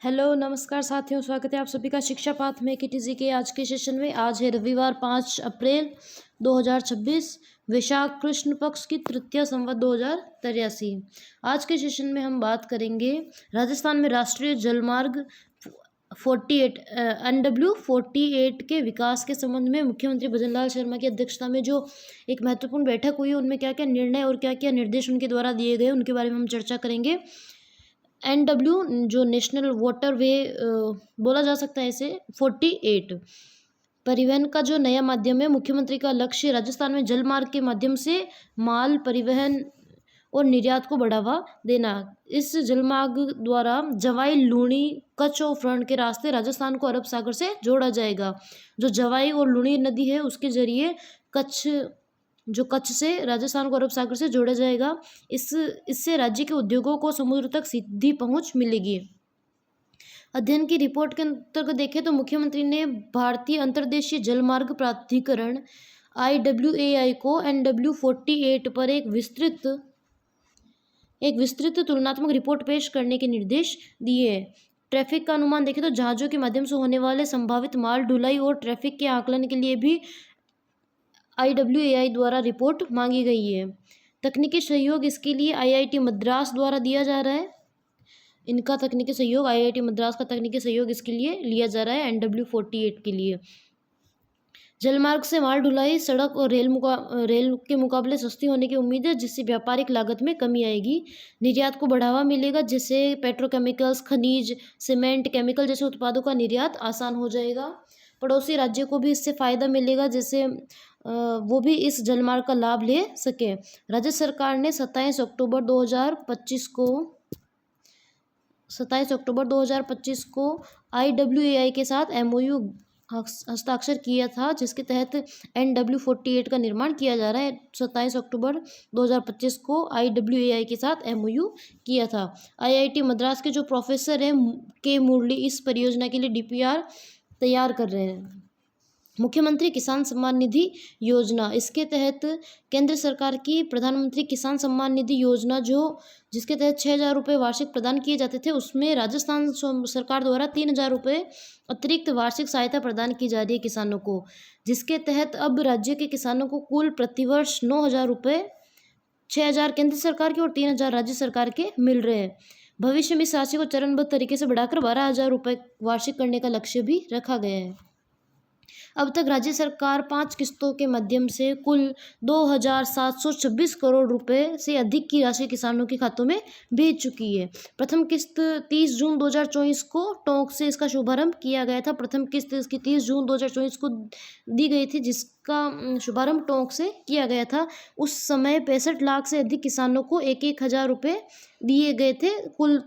Hello नमस्कार साथियों, स्वागत है आप सभी का शिक्षा पाठ में KTG के आज के सेशन में। आज है रविवार 5 अप्रैल 2026, वैशाख कृष्ण पक्ष की तृतीया संवत 2083। आज के सेशन में हम बात करेंगे राजस्थान में राष्ट्रीय जलमार्ग 48 NW48 के विकास के संबंध में मुख्यमंत्री भजनलाल शर्मा की अध्यक्षता में जो एक महत्वपूर्ण बैठक हुई, उनमें क्या क्या निर्णय और क्या क्या निर्देश उनके द्वारा दिए गए, उनके बारे में हम चर्चा करेंगे। NW जो नेशनल वाटर वे बोला जा सकता है इसे, 48 परिवहन का जो नया माध्यम है। मुख्यमंत्री का लक्ष्य राजस्थान में जल मार्ग के माध्यम से माल परिवहन और निर्यात को बढ़ावा देना। इस जलमार्ग द्वारा जवाई, लूणी, कच्छ और फ्रंट के रास्ते राजस्थान को अरब सागर से जोड़ा जाएगा। जो जवाई और लूणी नदी है उसके जरिए कच्छ से राजस्थान को अरब सागर से जोड़ा जाएगा। इससे राज्य के उद्योगों को समुद्र तक सीधी पहुंच मिलेगी। अध्ययन की रिपोर्ट के अंतर्गत देखें तो मुख्यमंत्री ने भारतीय अंतर्देशीय जलमार्ग प्राधिकरण IWAI को NW48 पर एक विस्तृत तुलनात्मक रिपोर्ट पेश करने के निर्देश दिए। ट्रैफिक का अनुमान देखें तो जहाजों के माध्यम से होने वाले संभावित माल ढुलाई और ट्रैफिक के आकलन के लिए भी IWAI द्वारा रिपोर्ट मांगी गई है। तकनीकी सहयोग इसके लिए IIT मद्रास द्वारा दिया जा रहा है। इनका तकनीकी सहयोग, IIT मद्रास का तकनीकी सहयोग इसके लिए लिया जा रहा है NW48 के लिए। जलमार्ग से माल ढुलाई सड़क और रेल के मुकाबले सस्ती होने की उम्मीद है, जिससे व्यापारिक लागत में कमी आएगी। निर्यात को बढ़ावा मिलेगा, जिससे पेट्रोकेमिकल्स, खनिज, सीमेंट, केमिकल जैसे उत्पादों का निर्यात आसान हो जाएगा। पड़ोसी राज्यों को भी इससे फ़ायदा मिलेगा, जिससे वो भी इस जलमार्ग का लाभ ले सके। राज्य सरकार ने 27 अक्टूबर 2025 को IWAI के साथ MOU हस्ताक्षर किया था, जिसके तहत NW48 का निर्माण किया जा रहा है। 27 अक्टूबर 2025 को IWAI के साथ MOU किया था। IIT मद्रास के जो प्रोफेसर हैं के मुरली इस परियोजना के लिए DPR तैयार कर रहे हैं। मुख्यमंत्री किसान सम्मान निधि योजना, इसके तहत केंद्र सरकार की प्रधानमंत्री किसान सम्मान निधि योजना जिसके तहत 6,000 रुपये वार्षिक प्रदान किए जाते थे, उसमें राजस्थान सरकार द्वारा 3,000 रुपये अतिरिक्त वार्षिक सहायता प्रदान की जा रही है किसानों को, जिसके तहत अब राज्य के किसानों को कुल प्रतिवर्ष 9,000 रुपये, 6,000 केंद्र सरकार के और 3,000 राज्य सरकार के मिल रहे हैं। भविष्य में इस राशि को चरणबद्ध तरीके से बढ़ाकर 12,000 रुपये वार्षिक करने का लक्ष्य भी रखा गया है। अब तक राज्य सरकार 5 किस्तों के माध्यम से कुल 2,726 करोड़ रुपए से अधिक की राशि किसानों के खातों में भेज चुकी है। प्रथम किस्त 30 जून 2024 को टोंक से इसका शुभारंभ किया गया था। प्रथम किस्त इसकी 30 जून 2024 को दी गई थी, जिसका शुभारंभ टोंक से किया गया था। उस समय 65 लाख से अधिक किसानों को 1,000 रुपये दिए गए थे। कुल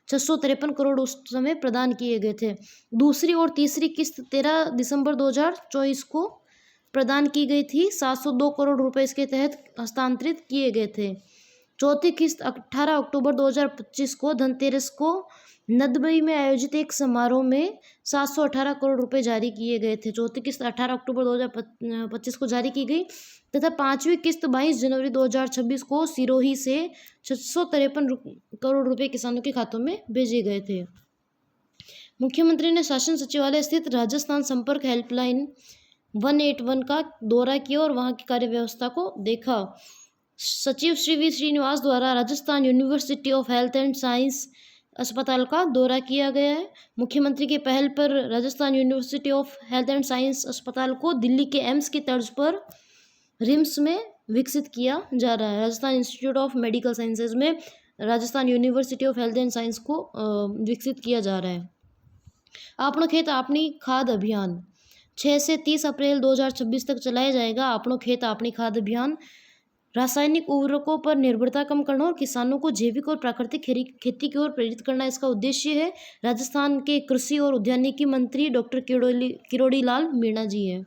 653 करोड़ उस समय प्रदान किए गए थे। दूसरी और तीसरी किस्त 13 दिसंबर 2024 को प्रदान की गई थी। 702 करोड़ रुपए इसके तहत हस्तांतरित किए गए थे। चौथी किस्त 18 अक्टूबर 2025 को धनतेरस को नदबई में आयोजित एक समारोह में 718 करोड़ रुपए जारी किए गए थे। चौथी किस्त 18 अक्टूबर 2025 को जारी की गई तथा पांचवी किस्त 22 जनवरी 2026 को सिरोही से 653 करोड़ रुपए किसानों के खातों में भेजे गए थे। मुख्यमंत्री ने शासन सचिवालय स्थित राजस्थान संपर्क हेल्पलाइन 181 का दौरा किया और वहां की कार्य व्यवस्था को देखा। सचिव श्री V श्रीनिवास द्वारा Rajasthan university of health and science अस्पताल का दौरा किया गया है। मुख्यमंत्री के पहल पर Rajasthan university of health and science अस्पताल को दिल्ली के एम्स की तर्ज पर रिम्स में विकसित किया जा रहा है। Rajasthan institute of medical sciences में Rajasthan university of health and science को विकसित किया जा रहा है। आपनो खेत आपनी खाद अभियान 6 से 30 अप्रैल 2026 तक चलाया जाएगा। आपनो खेत आपनी खाद अभियान रासायनिक उर्वरकों पर निर्भरता कम करना और किसानों को जैविक और प्राकृतिक खेती की ओर प्रेरित करना इसका उद्देश्य है। राजस्थान के कृषि और उद्यानिकी मंत्री डॉक्टर किरोड़ी लाल मीणा जी हैं।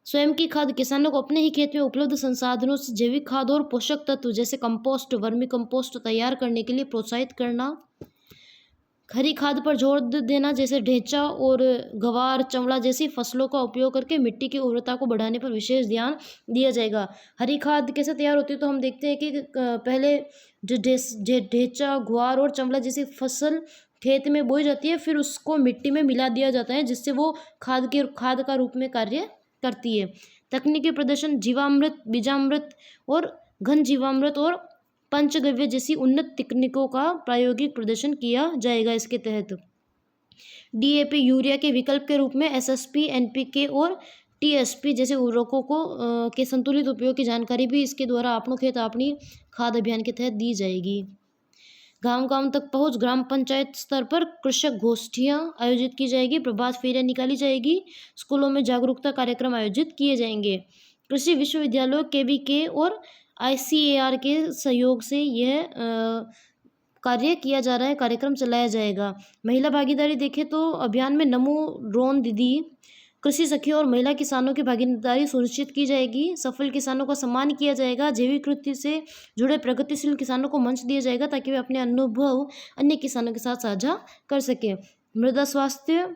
स्वयं की खाद किसानों को अपने ही खेत में उपलब्ध संसाधनों से जैविक खाद और पोषक तत्व जैसे कंपोस्ट, वर्मी कंपोस्ट तैयार करने के लिए प्रोत्साहित करना। खरी खाद पर जोर देना, जैसे ढेंचा और गवार, चंवड़ा जैसी फसलों का उपयोग करके मिट्टी की उर्वरता को बढ़ाने पर विशेष ध्यान दिया जाएगा। हरी खाद कैसे तैयार होती है तो हम देखते हैं कि पहले जो ढेंचा, ग्वार और चंवड़ा जैसी फसल खेत में बोई जाती है, फिर उसको मिट्टी में मिला दिया जाता है, जिससे वो खाद का रूप में कार्य करती है। तकनीकी प्रदर्शन जीवामृत, बीजामृत और घन जीवामृत और पंचगव्य जैसी उन्नत तकनीकों का प्रायोगिक प्रदर्शन किया जाएगा। इसके तहत डीएपी यूरिया के विकल्प के रूप में एसएसपी, एनपीके और टीएसपी जैसे उर्वरकों के संतुलित उपयोग की जानकारी भी इसके द्वारा आपनो खेत आपनी खाद अभियान के तहत दी जाएगी। गांव गांव तक पहुंच, ग्राम पंचायत स्तर पर कृषक गोष्ठियां आयोजित की जाएगी, प्रभात फेरियां निकाली जाएगी, स्कूलों में जागरूकता कार्यक्रम आयोजित किए जाएंगे। कृषि विश्वविद्यालयों, केवीके और आईसीएआर के सहयोग से यह कार्य किया जा रहा है, कार्यक्रम चलाया जाएगा। महिला भागीदारी देखें तो अभियान में नमो ड्रोन दीदी, कृषि सखी और महिला किसानों की भागीदारी सुनिश्चित की जाएगी। सफल किसानों का सम्मान किया जाएगा। जैविक कृषि से जुड़े प्रगतिशील किसानों को मंच दिया जाएगा ताकि वे अपने अनुभव अन्य किसानों के साथ साझा कर सकें। मृदा स्वास्थ्य,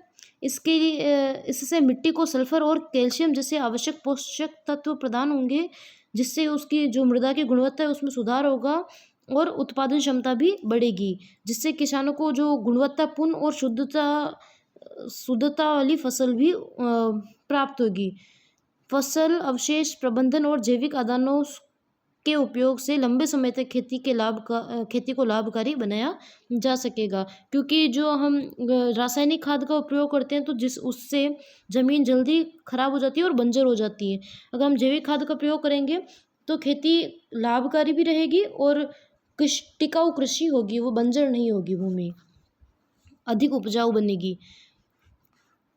इससे मिट्टी को सल्फर और कैल्शियम जैसे आवश्यक पोषक तत्व प्रदान होंगे, जिससे उसकी जो मृदा की गुणवत्ता है उसमें सुधार होगा और उत्पादन क्षमता भी बढ़ेगी, जिससे किसानों को जो गुणवत्तापूर्ण और शुद्धता वाली फसल भी प्राप्त होगी। फसल अवशेष प्रबंधन और जैविक आदानों के उपयोग से लंबे समय तक खेती को लाभकारी बनाया जा सकेगा, क्योंकि जो हम रासायनिक खाद का उपयोग करते हैं तो उससे ज़मीन जल्दी खराब हो जाती है और बंजर हो जाती है। अगर हम जैविक खाद का प्रयोग करेंगे तो खेती लाभकारी भी रहेगी और टिकाऊ कृषि होगी, वो बंजर नहीं होगी, भूमि अधिक उपजाऊ बनेगी।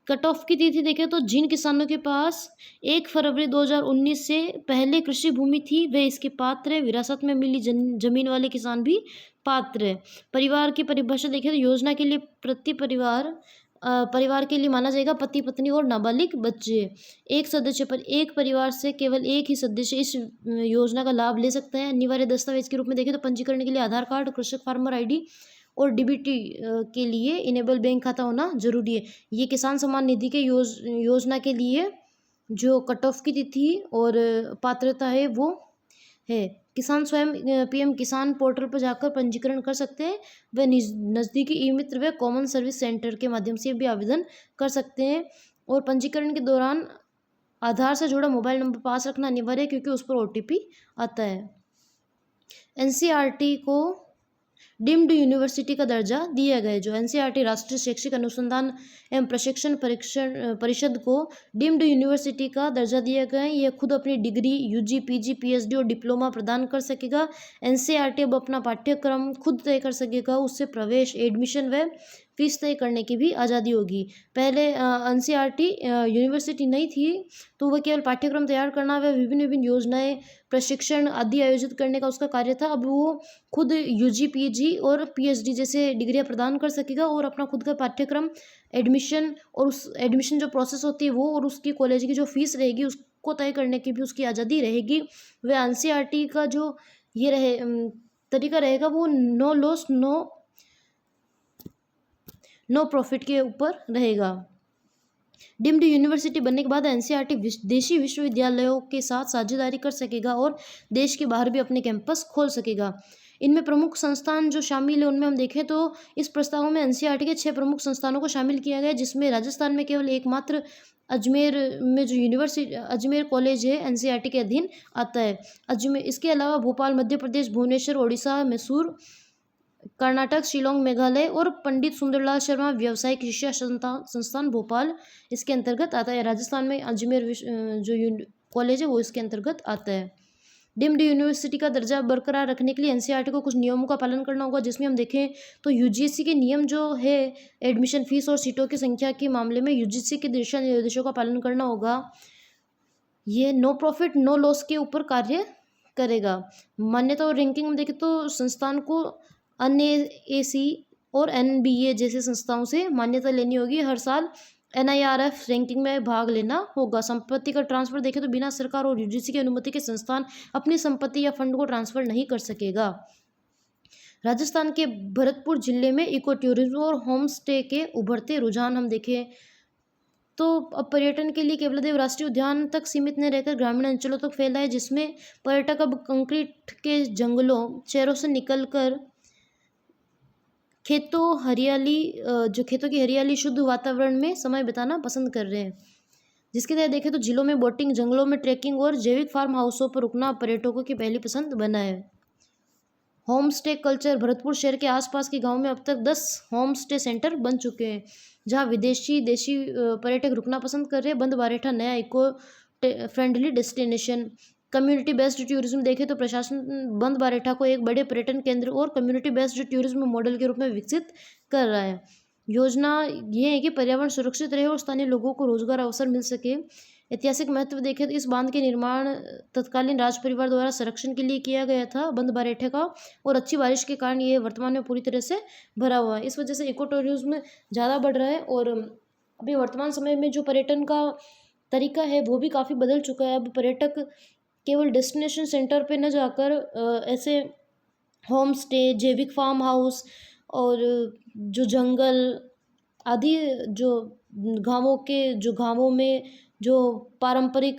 कट ऑफ की तिथि देखें तो जिन किसानों के पास 1 फरवरी 2019 से पहले कृषि भूमि थी वे इसके पात्र है। विरासत में मिली जमीन वाले किसान भी पात्र है। परिवार की परिभाषा देखें तो योजना के लिए प्रति परिवार के लिए माना जाएगा पति, पत्नी और नाबालिग बच्चे। एक सदस्य पर एक परिवार से केवल एक ही सदस्य इस योजना का लाभ ले सकता है। अनिवार्य दस्तावेज के रूप में देखें तो पंजीकरण के लिए आधार कार्ड, कृषक फार्मर आईडी और डीबीटी के लिए इनेबल बैंक खाता होना जरूरी है। ये किसान सम्मान निधि के योजना के लिए जो कट ऑफ की तिथि और पात्रता है वो है। किसान स्वयं पीएम किसान पोर्टल पर जाकर पंजीकरण कर सकते हैं। व नज़दीकी ई मित्र व कॉमन सर्विस सेंटर के माध्यम से भी आवेदन कर सकते हैं। और पंजीकरण के दौरान आधार से जुड़ा मोबाइल नंबर पास रखना अनिवार्य है, क्योंकि उस पर ओटीपी आता है। एनसीईआरटी को डीम्ड यूनिवर्सिटी का दर्जा दिया गया है। जो एनसीईआरटी राष्ट्रीय शैक्षिक अनुसंधान एवं प्रशिक्षण परिषद को डीम्ड यूनिवर्सिटी का दर्जा दिया गया है। यह खुद अपनी डिग्री, यूजी, पीजी, पीएचडी और डिप्लोमा प्रदान कर सकेगा। एनसीईआरटी अब अपना पाठ्यक्रम खुद तय कर सकेगा। उससे प्रवेश, एडमिशन व फीस तय करने की भी आज़ादी होगी। पहले एनसीईआरटी यूनिवर्सिटी नहीं थी, तो वह केवल पाठ्यक्रम तैयार करना व विभिन्न विभिन्न योजनाएं, प्रशिक्षण आदि आयोजित करने का उसका कार्य था। अब वो खुद यूजी, पीजी और पीएचडी जैसे डिग्रियां प्रदान कर सकेगा और अपना खुद का पाठ्यक्रम, एडमिशन और उस एडमिशन जो प्रोसेस होती है वो, और उसकी कॉलेज की जो फीस रहेगी उसको तय करने की भी उसकी आज़ादी रहेगी। वह एनसीईआरटी का जो ये तरीका रहेगा वो नो लॉस नो प्रॉफिट के ऊपर रहेगा। डीम्ड यूनिवर्सिटी बनने के बाद एनसीईआरटी देशी विश्वविद्यालयों के साथ साझेदारी कर सकेगा और देश के बाहर भी अपने कैंपस खोल सकेगा। इनमें प्रमुख संस्थान जो शामिल है उनमें हम देखें तो इस प्रस्ताव में एनसीईआरटी के 6 प्रमुख संस्थानों को शामिल किया गया है, जिसमें राजस्थान में केवल एकमात्र अजमेर में जो यूनिवर्सिटी अजमेर कॉलेज है एनसीईआरटी के अधीन आता है। अजमेर, इसके अलावा भोपाल मध्य प्रदेश, भुवनेश्वर ओडिशा, मैसूर कर्नाटक, शिलोंग मेघालय और पंडित सुंदरलाल शर्मा व्यावसायिक शिक्षा संस्थान भोपाल इसके अंतर्गत आता है। राजस्थान में अजमेर जो कॉलेज है वो इसके अंतर्गत आता है। डीम्ड यूनिवर्सिटी का दर्जा बरकरार रखने के लिए एनसीईआरटी को कुछ नियमों का पालन करना होगा, जिसमें हम देखें तो यूजीसी के नियम जो है एडमिशन फीस और सीटों की संख्या के मामले में यूजीसी के दिशा निर्देशों का पालन करना होगा। ये नो प्रॉफिट नो लॉस के ऊपर कार्य करेगा। मान्यता और रैंकिंग में देखें तो संस्थान को एनएएसी और एनबीए जैसे संस्थाओं से मान्यता लेनी होगी। हर साल एनआईआरएफ रैंकिंग में भाग लेना होगा। संपत्ति का ट्रांसफर देखें तो बिना सरकार और यूजीसी की अनुमति के संस्थान अपनी संपत्ति या फंड को ट्रांसफर नहीं कर सकेगा। राजस्थान के भरतपुर जिले में इको टूरिज्म और होम स्टे के उभरते रुझान हम देखें तो अब पर्यटन के लिए केवलादेव राष्ट्रीय उद्यान तक सीमित न रहकर ग्रामीण अंचलों तक फैला है, जिसमें पर्यटक अब कंक्रीट के जंगलों, शहरों से निकलकर जो खेतों की हरियाली शुद्ध वातावरण में समय बिताना पसंद कर रहे हैं। जिसके तहत देखें तो जिलों में बोटिंग, जंगलों में ट्रैकिंग और जैविक फार्म हाउसों पर रुकना पर्यटकों की पहली पसंद बना है। होम स्टे कल्चर, भरतपुर शहर के आसपास के गांव में अब तक 10 होम स्टे सेंटर बन चुके हैं जहां विदेशी देशी पर्यटक रुकना पसंद कर रहे हैं। बंद बारेठा नया eco friendly destination. Community based tourism देखें तो प्रशासन बंद बारेठा को एक बड़े पर्यटन केंद्र और कम्युनिटी बेस्ड टूरिज्म मॉडल के रूप में विकसित कर रहा है। योजना ये है कि पर्यावरण सुरक्षित रहे और स्थानीय लोगों को रोजगार अवसर मिल सके। ऐतिहासिक महत्व देखें तो इस बांध के निर्माण तत्कालीन राज परिवार द्वारा संरक्षण के लिए किया गया था बंद बारेठे का, और अच्छी बारिश के कारण ये वर्तमान में पूरी तरह से भरा हुआ है। इस वजह से इको टूरिज्म ज़्यादा बढ़ रहा है और अभी वर्तमान समय में जो पर्यटन का तरीका है वो भी काफ़ी बदल चुका है। अब पर्यटक केवल डेस्टिनेशन सेंटर पे न जाकर ऐसे होम स्टे, जैविक फार्म हाउस और जो जंगल आदि जो गांवों में जो पारंपरिक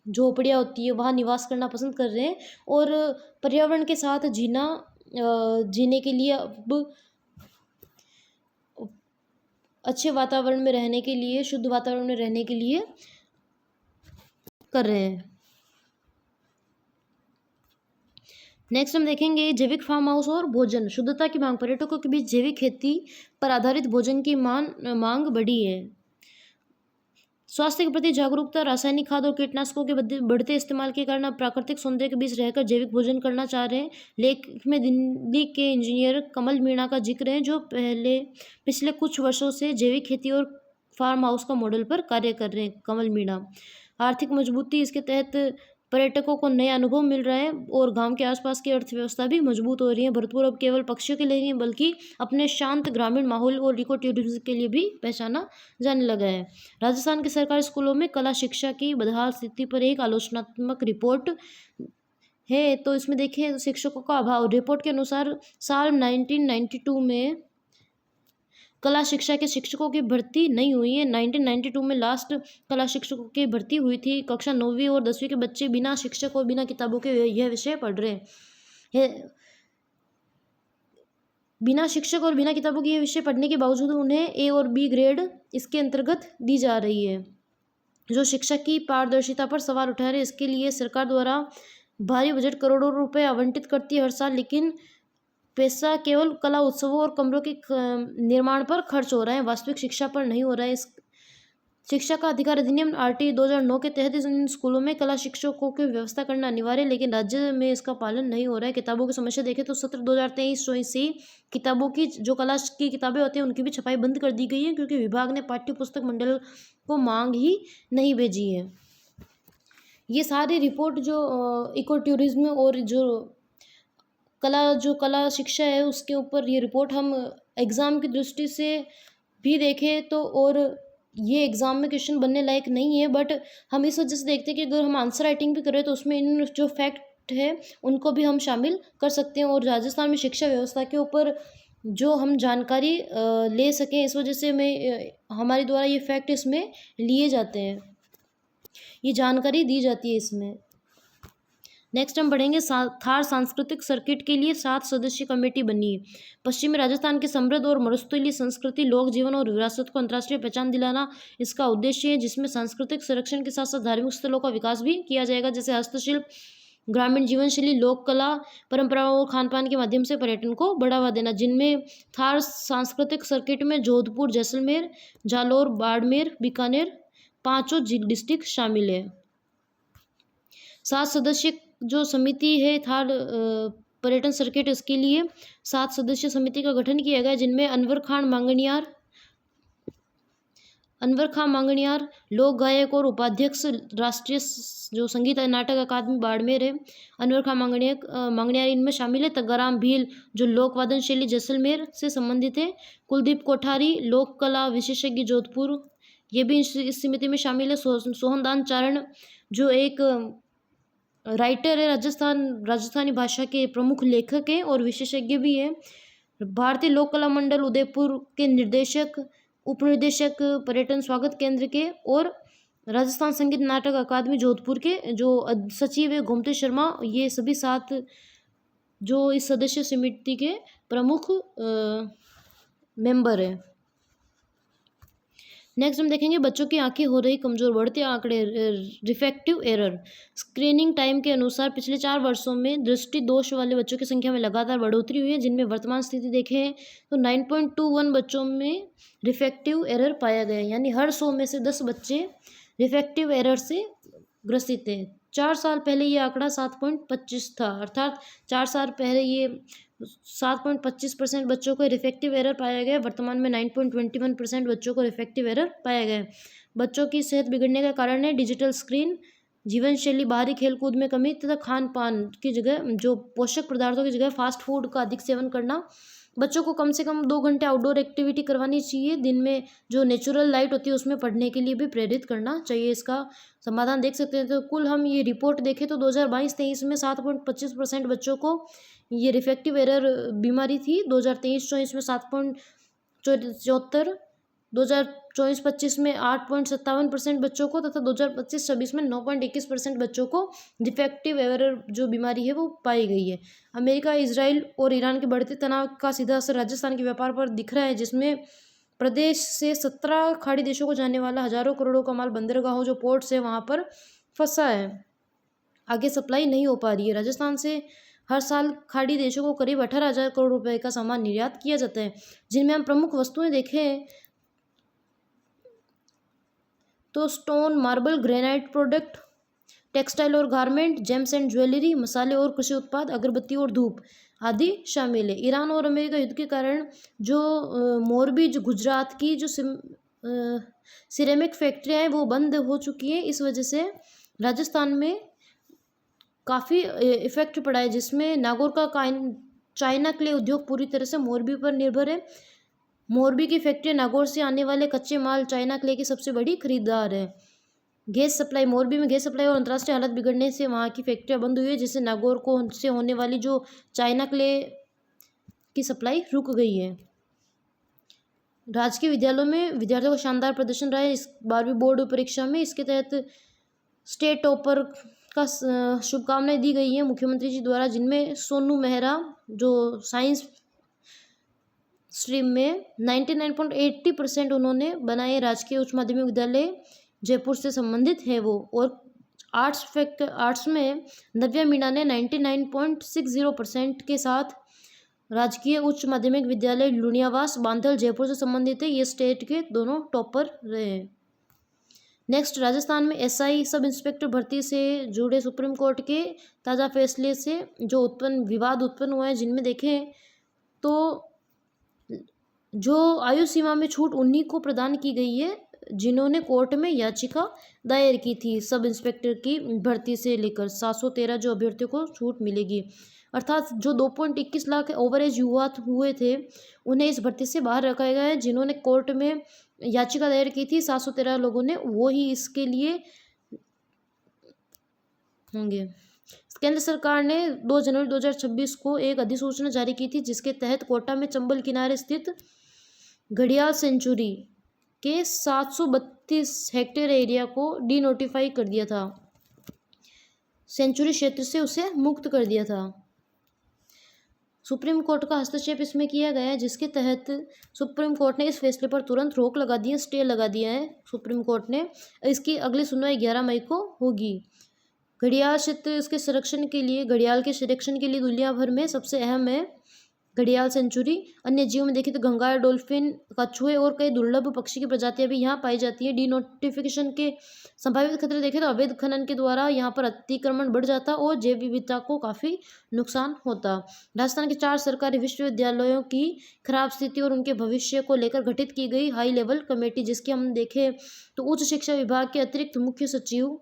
झोपड़ियाँ होती है वहाँ निवास करना पसंद कर रहे हैं और पर्यावरण के साथ जीने के लिए अब अच्छे वातावरण में रहने के लिए, शुद्ध वातावरण में रहने के लिए कर रहे हैं। नेक्स्ट हम देखेंगे जैविक फार्म हाउस और भोजन। शुद्धता की मांग, पर्यटकों के बीच जैविक खेती पर आधारित भोजन की मांग बढ़ी है। स्वास्थ्य के प्रति जागरूकता, रासायनिक खाद और कीटनाशकों के बढ़ते इस्तेमाल के कारण अब प्राकृतिक सौंदर्य के बीच रहकर जैविक भोजन करना चाह रहे हैं। लेख में दिल्ली के इंजीनियर कमल मीणा का जिक्र है जो पिछले कुछ वर्षों से जैविक खेती और फार्म हाउस का मॉडल पर कार्य कर रहे हैं। कमल मीणा, आर्थिक मजबूती, इसके तहत पर्यटकों को नया अनुभव मिल रहा है और गांव के आसपास की अर्थव्यवस्था भी मजबूत हो रही है। भरतपुर अब केवल पक्षियों के लिए नहीं बल्कि अपने शांत ग्रामीण माहौल और इको टूरिज्म के लिए भी पहचाना जाने लगा है। राजस्थान के सरकारी स्कूलों में कला शिक्षा की बदहाल स्थिति पर एक आलोचनात्मक रिपोर्ट है। तो इसमें देखें शिक्षकों का अभाव। रिपोर्ट के अनुसार साल 1992 में कला शिक्षा के शिक्षकों की भर्ती नहीं हुई है। 1992 में लास्ट कला शिक्षकों की भर्ती हुई थी। कक्षा 9वीं और 10वीं के बच्चे बिना शिक्षक और बिना किताबों के यह विषय पढ़ रहे हैं। बिना शिक्षक और बिना किताबों के ये विषय पढ़ने के बावजूद उन्हें ए और बी ग्रेड इसके अंतर्गत दी जा रही है, जो शिक्षक की पारदर्शिता पर सवाल उठा रहे हैं। इसके लिए सरकार द्वारा भारी बजट करोड़ों रुपए आवंटित करती है हर साल, लेकिन पैसा केवल कला उत्सवों और कमरों के निर्माण पर खर्च हो रहा है, वास्तविक शिक्षा पर नहीं हो रहा है। इस शिक्षा का अधिकार अधिनियम आरटी 2009 के तहत इन स्कूलों में कला शिक्षकों की व्यवस्था करना अनिवार्य है, लेकिन राज्य में इसका पालन नहीं हो रहा है। किताबों की समस्या देखें तो सत्र 2023-24 से किताबों की जो कला की किताबें होती हैं उनकी भी छपाई बंद कर दी गई है, क्योंकि विभाग ने पाठ्य पुस्तक मंडल को मांग ही नहीं भेजी है। ये सारी रिपोर्ट जो इको टूरिज्म और जो कला शिक्षा है उसके ऊपर ये रिपोर्ट हम एग्ज़ाम की दृष्टि से भी देखें तो, और ये एग्ज़ाम में क्वेश्चन बनने लायक नहीं है, बट हम इस वजह से देखते हैं कि अगर हम आंसर राइटिंग भी करें तो उसमें इन जो फैक्ट है उनको भी हम शामिल कर सकते हैं और राजस्थान में शिक्षा व्यवस्था के ऊपर जो हम जानकारी ले सकें, इस वजह से हमारे द्वारा ये फैक्ट इसमें लिए जाते हैं, ये जानकारी दी जाती है इसमें। नेक्स्ट हम बढ़ेंगे थार सांस्कृतिक सर्किट के लिए 7 सदस्यीय कमेटी बनी है। पश्चिमी राजस्थान की समृद्ध और मरुस्थलीय संस्कृति, लोक जीवन और विरासत को अंतर्राष्ट्रीय पहचान दिलाना इसका उद्देश्य है, जिसमें सांस्कृतिक संरक्षण के साथ साथ धार्मिक स्थलों का विकास भी किया जाएगा, जैसे हस्तशिल्प, ग्रामीण जीवन शैली, लोक कला, परंपराओं और खान पान के माध्यम से पर्यटन को बढ़ावा देना। जिनमें थार सांस्कृतिक सर्किट में जोधपुर, जैसलमेर, जालौर, बाड़मेर, बीकानेर 5 डिस्ट्रिक्ट शामिल है। 7 सदस्यीय जो समिति है थार पर्यटन सर्किट, इसके लिए 7 सदस्यीय समिति का गठन किया गया, जिनमें अनवर खान मांगणियार लोक गायक और उपाध्यक्ष राष्ट्रीय जो संगीत नाटक अकादमी बाड़मेर है, अनवर खान मांगणियार इनमें शामिल है। तग्गाराम भील जो लोक वादन शैली जैसलमेर से संबंधित है। कुलदीप कोठारी लोक कला विशेषज्ञ जोधपुर, ये भी इस समिति में शामिल है। सोहनदान चारण जो एक राइटर है, राजस्थानी भाषा के प्रमुख लेखक हैं और विशेषज्ञ भी हैं। भारतीय लोक कला मंडल उदयपुर के निर्देशक, उपनिदेशक पर्यटन स्वागत केंद्र के, और राजस्थान संगीत नाटक अकादमी जोधपुर के जो सचिव है गोमती शर्मा, ये सभी 7 जो इस सदस्य समिति के प्रमुख मेंबर है। नेक्स्ट हम देखेंगे बच्चों की आंखें हो रही कमजोर, बढ़ते आंकड़े, रिफ्रैक्टिव एरर। स्क्रीनिंग टाइम के अनुसार पिछले 4 वर्षों में दृष्टि दोष वाले बच्चों की संख्या में लगातार बढ़ोतरी हुई है, जिनमें वर्तमान स्थिति देखें तो 9.21 बच्चों में रिफ्रैक्टिव एरर पाया गया है, यानी हर 100 में से 10 बच्चे रिफ्रैक्टिव एरर से ग्रसित थे। 4 साल पहले ये आंकड़ा 7.25 था, अर्थात 4 साल पहले ये 7.25% बच्चों को रिफ्रैक्टिव एरर पाया गया। वर्तमान में 9.21% बच्चों को रिफ्रैक्टिव एरर पाया गया। बच्चों की सेहत बिगड़ने का कारण है डिजिटल स्क्रीन, जीवन शैली, बाहरी खेलकूद में कमी तथा खान पान की जगह जो पोषक पदार्थों की जगह फास्ट फूड का अधिक सेवन करना। बच्चों को कम से कम 2 घंटे आउटडोर एक्टिविटी करवानी चाहिए। दिन में जो नेचुरल लाइट होती है उसमें पढ़ने के लिए भी प्रेरित करना चाहिए। इसका समाधान देख सकते हैं। तो कुल हम ये रिपोर्ट देखें तो 2022-23 में 7.25% बच्चों को ये रिफ्रैक्टिव एरर बीमारी थी। 2023-24 में 7.74, 2024-25 में 8.57% बच्चों को तथा 2025-26 में 9.21% बच्चों को रिफ्रैक्टिव एरर जो बीमारी है वो पाई गई है। अमेरिका, इजराइल और ईरान के बढ़ते तनाव का सीधा असर राजस्थान के व्यापार पर दिख रहा है, जिसमें प्रदेश से 17 खाड़ी देशों को जाने वाला हजारों करोड़ों का माल बंदरगाहों जो पोर्ट्स है वहाँ पर फंसा है, आगे सप्लाई नहीं हो पा रही है। राजस्थान से हर साल खाड़ी देशों को करीब 18,000 करोड़ रुपए का सामान निर्यात किया जाता है, जिनमें हम प्रमुख वस्तुएं देखें तो stone, marble, granite product, textile और गारमेंट, जेम्स एंड ज्वेलरी, मसाले और कृषि उत्पाद, अगरबत्ती और धूप आदि शामिल है। ईरान और अमेरिका युद्ध के कारण जो मोरबी, जो गुजरात की जो सिरेमिक फैक्ट्रियाँ हैं वो बंद हो चुकी हैं। इस वजह से राजस्थान में काफ़ी इफेक्ट पड़ा है, जिसमें नागौर का चाइना क्ले उद्योग पूरी तरह से मोरबी पर निर्भर है। मोरबी की फैक्ट्री नागौर से आने वाले कच्चे माल चाइना क्ले की सबसे बड़ी खरीदार है। गैस सप्लाई, मोरबी में गैस सप्लाई और अंतर्राष्ट्रीय हालत बिगड़ने से वहाँ की फैक्ट्रियाँ बंद हुई है, जिससे नागौर को से होने वाली जो चाइना क्ले की सप्लाई रुक गई है। राजकीय विद्यालयों में विद्यार्थियों का शानदार प्रदर्शन रहा है इस 12वीं बोर्ड परीक्षा में। इसके तहत स्टेट टॉपर का शुभकामनाएं दी गई हैं मुख्यमंत्री जी द्वारा, जिनमें सोनू मेहरा जो साइंस स्ट्रीम में 99.80% उन्होंने बनाए। राजकीय उच्च माध्यमिक विद्यालय जयपुर से संबंधित है वो। और आर्ट्स में नव्या मीणा ने 99.60% के साथ राजकीय उच्च माध्यमिक विद्यालय लुणियावास बांधल जयपुर से संबंधित है। ये स्टेट के दोनों टॉपर रहे हैं। नेक्स्ट, राजस्थान में एसआई सब इंस्पेक्टर भर्ती से जुड़े सुप्रीम कोर्ट के ताज़ा फैसले से जो विवाद उत्पन्न हुआ है, जिनमें देखें तो जो आयु सीमा में छूट उन्हीं को प्रदान की गई है जिन्होंने कोर्ट में याचिका दायर की थी सब इंस्पेक्टर की भर्ती से लेकर 713 जो अभ्यर्थियों को छूट मिलेगी। अर्थात जो 2.21 लाख ओवरेज युवा हुए थे उन्हें इस भर्ती से बाहर रखा गया है। जिन्होंने कोर्ट में याचिका दायर की थी 713 लोगों ने, वो ही इसके लिए होंगे। केंद्र सरकार ने 2 जनवरी 2026 को एक अधिसूचना जारी की थी, जिसके तहत कोटा में चंबल किनारे स्थित घड़ियाल सेंचुरी के 732 हेक्टेयर एरिया को डीनोटिफाई कर दिया था, सेंचुरी क्षेत्र से उसे मुक्त कर दिया था। सुप्रीम कोर्ट का हस्तक्षेप इसमें किया गया है, जिसके तहत सुप्रीम कोर्ट ने इस फैसले पर तुरंत रोक लगा दी है, स्टे लगा दिया है सुप्रीम कोर्ट ने। इसकी अगली सुनवाई 11 मई को होगी। घड़ियाल क्षेत्र इसके संरक्षण के लिए, घड़ियाल के संरक्षण के लिए दुनिया भर में सबसे अहम है घड़ियाल सेंचुरी। अन्य जीवों में देखें तो घंगार, डॉल्फिन, कछुए और कई दुर्लभ पक्षी की प्रजातियां भी यहाँ पाई जाती है। डीनोटिफिकेशन के संभावित खतरे देखें तो अवैध खनन के द्वारा यहाँ पर अतिक्रमण बढ़ जाता और जैव विविधता को काफ़ी नुकसान होता। राजस्थान के 4 सरकारी विश्वविद्यालयों की खराब स्थिति और उनके भविष्य को लेकर गठित की गई हाई लेवल कमेटी, जिसकी हम देखें तो उच्च शिक्षा विभाग के अतिरिक्त मुख्य सचिव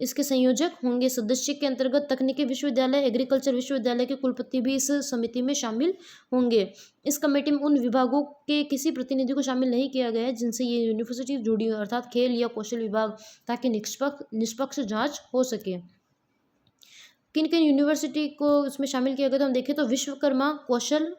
इसके संयोजक होंगे। सदस्य के अंतर्गत तकनीकी विश्वविद्यालय, एग्रीकल्चर विश्वविद्यालय के कुलपति भी इस समिति में शामिल होंगे। इस कमेटी में उन विभागों के किसी प्रतिनिधि को शामिल नहीं किया गया है जिनसे ये यूनिवर्सिटी जुड़ी हो, अर्थात खेल या कौशल विभाग, ताकि निष्पक्ष जांच हो सके। किन किन यूनिवर्सिटी को इसमें शामिल किया गया तो हम देखें तो विश्वकर्मा कौशल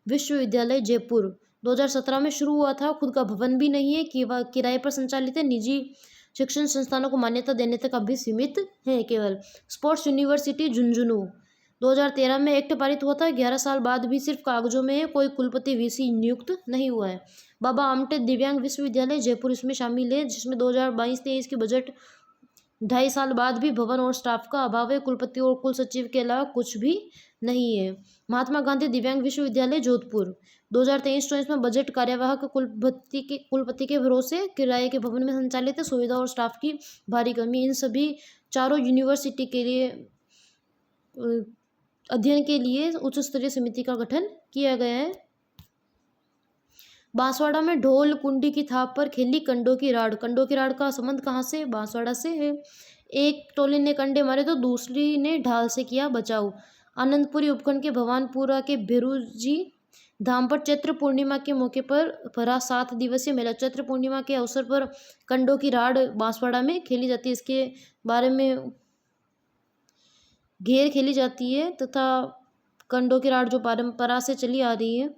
विश्वविद्यालय जयपुर 2017 में शुरू हुआ था। खुद का भवन भी नहीं है, किराए पर संचालित है। निजी शिक्षण संस्थानों को मान्यता देने तक अभी सीमित है केवल। स्पोर्ट्स यूनिवर्सिटी झुंझुनू 2013 में एक्ट पारित हुआ था। 11 साल बाद भी सिर्फ कागजों में है, कोई कुलपति वीसी नियुक्त नहीं हुआ है। बाबा आमटे दिव्यांग विश्वविद्यालय जयपुर इसमें शामिल है, जिसमें 2022-23 की बजट 2.5 साल बाद भी भवन और स्टाफ का अभाव है। कुलपति और कुल सचिव के अलावा कुछ भी नहीं है। महात्मा गांधी दिव्यांग विश्वविद्यालय जोधपुर 2023-24 में बजट कार्यवाहक कुलपति के भरोसे किराए के भवन में संचालित है। सुविधा और स्टाफ की भारी कमी। इन सभी चारों यूनिवर्सिटी के लिए अध्ययन के लिए उच्च स्तरीय समिति का गठन किया गया है। बांसवाड़ा में ढोल कुंडी की थाप पर खेली कंडों की राड। कंडों की राड का संबंध कहाँ से? बांसवाड़ा से है। एक टोली ने कंडे मारे तो दूसरी ने ढाल से किया बचाव। आनंदपुरी उपखंड के भवानपुरा के भेरूजी धाम पर चैत्र पूर्णिमा के मौके पर भरा 7 दिवसीय मेला। चैत्र पूर्णिमा के अवसर पर कंडों की राड बांसवाड़ा में खेली जाती है। इसके बारे में घेर खेली जाती है तथा कंडों की राड जो परंपरा से चली आ रही है।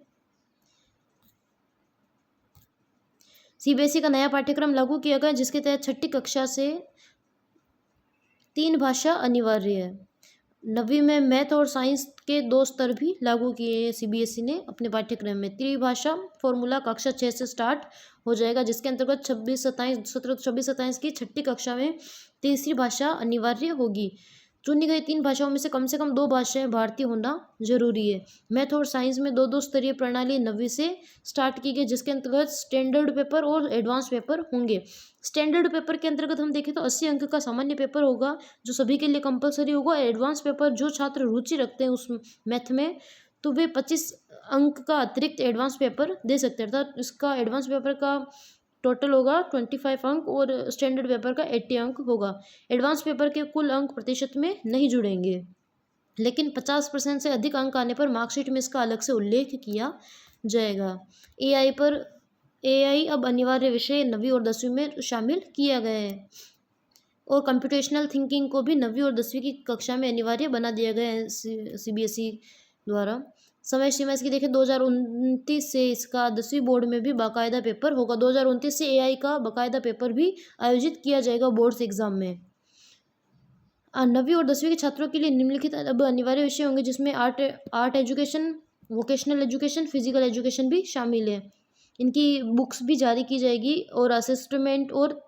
सीबीएसई का नया पाठ्यक्रम लागू किया गया, जिसके तहत 6ठी कक्षा से 3 भाषा अनिवार्य है। 9वीं में मैथ और साइंस के 2 स्तर भी लागू किए हैं सीबीएसई ने अपने पाठ्यक्रम में। त्रिभाषा फॉर्मूला कक्षा 6 से स्टार्ट हो जाएगा, जिसके अंतर्गत 26-27 की 6ठी कक्षा में तीसरी भाषा अनिवार्य होगी। चुनी गई 3 भाषाओं में से कम 2 भाषाएं भारतीय होना जरूरी है। मैथ और साइंस में 2-2 स्तरीय प्रणाली 9वीं से स्टार्ट की गई, जिसके अंतर्गत स्टैंडर्ड पेपर और एडवांस पेपर होंगे। स्टैंडर्ड पेपर के अंतर्गत हम देखें तो 80 अंक का सामान्य पेपर होगा, जो सभी के लिए कंपलसरी होगा। एडवांस पेपर जो छात्र रुचि रखते हैं उस मैथ में, तो वे 25 अंक का अतिरिक्त एडवांस पेपर दे सकते हैं। अर्थात इसका एडवांस पेपर का टोटल होगा 25 अंक और स्टैंडर्ड पेपर का 80 अंक होगा। एडवांस पेपर के कुल अंक प्रतिशत में नहीं जुड़ेंगे, लेकिन 50% से अधिक अंक आने पर मार्कशीट में इसका अलग से उल्लेख किया जाएगा। एआई अब अनिवार्य विषय 9वीं और 10वीं में शामिल किया गया है और कंप्यूटेशनल थिंकिंग को भी 9वीं और 10वीं की कक्षा में अनिवार्य बना दिया गया है सीबीएसई द्वारा। समय सीमा इसकी देखें 2029 से इसका 10वीं बोर्ड में भी बाकायदा पेपर होगा। 2029 से एआई का बाकायदा पेपर भी आयोजित किया जाएगा बोर्ड्स एग्जाम में। 9वीं और 10वीं के छात्रों के लिए निम्नलिखित अब अनिवार्य विषय होंगे, जिसमें art education, vocational education, physical education भी शामिल है। इनकी बुक्स भी जारी की जाएगी और असेसमेंट और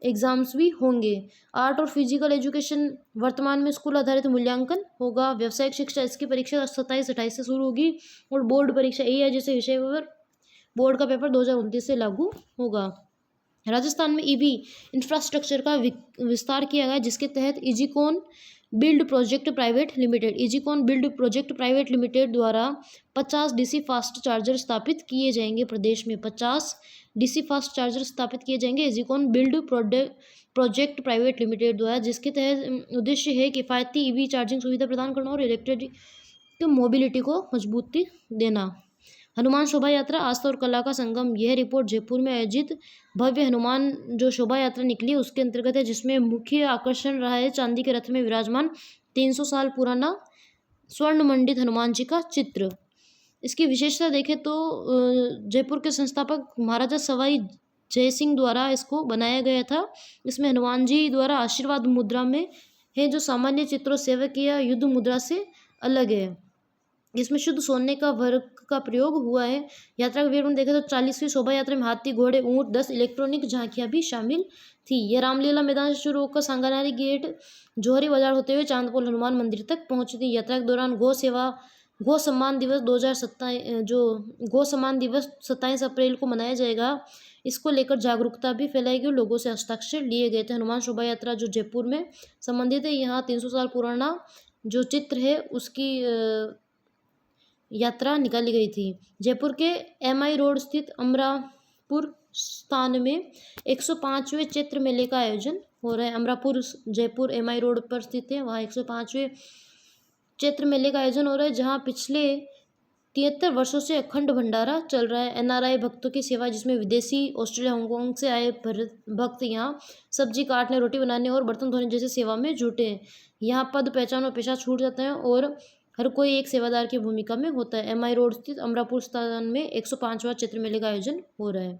एग्जाम्स भी होंगे। आर्ट और फिजिकल एजुकेशन वर्तमान में स्कूल आधारित मूल्यांकन होगा। व्यावसायिक शिक्षा इसकी परीक्षा 27-28 से शुरू होगी और बोर्ड परीक्षा एआई जैसे विषय पर बोर्ड का पेपर 2029 से लागू होगा। राजस्थान में ईवी इंफ्रास्ट्रक्चर का विस्तार किया गया, जिसके तहत Easycon build project private limited द्वारा 50 डीसी फास्ट चार्जर स्थापित किए जाएंगे। प्रदेश में 50 डीसी फास्ट चार्जर स्थापित किए जाएंगे Easycon build project private limited द्वारा, जिसके तहत उद्देश्य है किफ़ायती ईवी चार्जिंग सुविधा प्रदान करना और इलेक्ट्रिक मोबिलिटी को मजबूती देना। हनुमान शोभा यात्रा आस्था और कला का संगम। यह रिपोर्ट जयपुर में आयोजित भव्य हनुमान जो शोभा यात्रा निकली उसके अंतर्गत है, जिसमें मुख्य आकर्षण रहा है चांदी के रथ में विराजमान 300 साल पुराना स्वर्ण मंडित हनुमान जी का चित्र। इसकी विशेषता देखें तो जयपुर के संस्थापक महाराजा सवाई जय सिंह द्वारा इसको बनाया गया था। इसमें हनुमान जी द्वारा आशीर्वाद मुद्रा में है, जो सामान्य चित्रों सेवक या युद्ध मुद्रा से अलग है। इसमें शुद्ध सोने का वर्क का प्रयोग हुआ है। यात्रा का विवरण देखें तो 40वीं शोभा यात्रा में हाथी, घोड़े, ऊंट, 10 इलेक्ट्रॉनिक झांकियां भी शामिल थी। यह रामलीला मैदान से शुरू होकर सांगानेरी गेट, जोहरी बाजार होते हुए चांदपोल हनुमान मंदिर तक पहुंची थी। यात्रा के दौरान गौ सम्मान दिवस 27 अप्रैल को मनाया जाएगा। इसको लेकर जागरूकता भी फैलाई गई, लोगों से हस्ताक्षर लिए गए थे। हनुमान शोभा यात्रा जो जयपुर में संबंधित है, यहाँ 300 साल पुराना जो चित्र है उसकी यात्रा निकाली गई थी। जयपुर के एमआई रोड स्थित अमरापुर स्थान में 105वें चैत्र मेले का आयोजन हो रहा है। अमरापुर जयपुर एमआई रोड पर स्थित है, वहाँ 105वें चैत्र मेले का आयोजन हो रहा है, जहाँ पिछले 73 वर्षों से अखंड भंडारा चल रहा है। एनआरआई भक्तों की सेवा, जिसमें विदेशी, ऑस्ट्रेलिया, हांगकांग से आए भक्त यहाँ सब्जी काटने, रोटी बनाने और बर्तन धोने जैसे सेवा में जुटे हैं। यहाँ पद, पहचान और पेशा छूट जाते हैं और हर कोई एक सेवादार की भूमिका में होता है। एमआई रोड स्थित अमरापुर स्थान में 105वां चित्र मेले का आयोजन हो रहा है।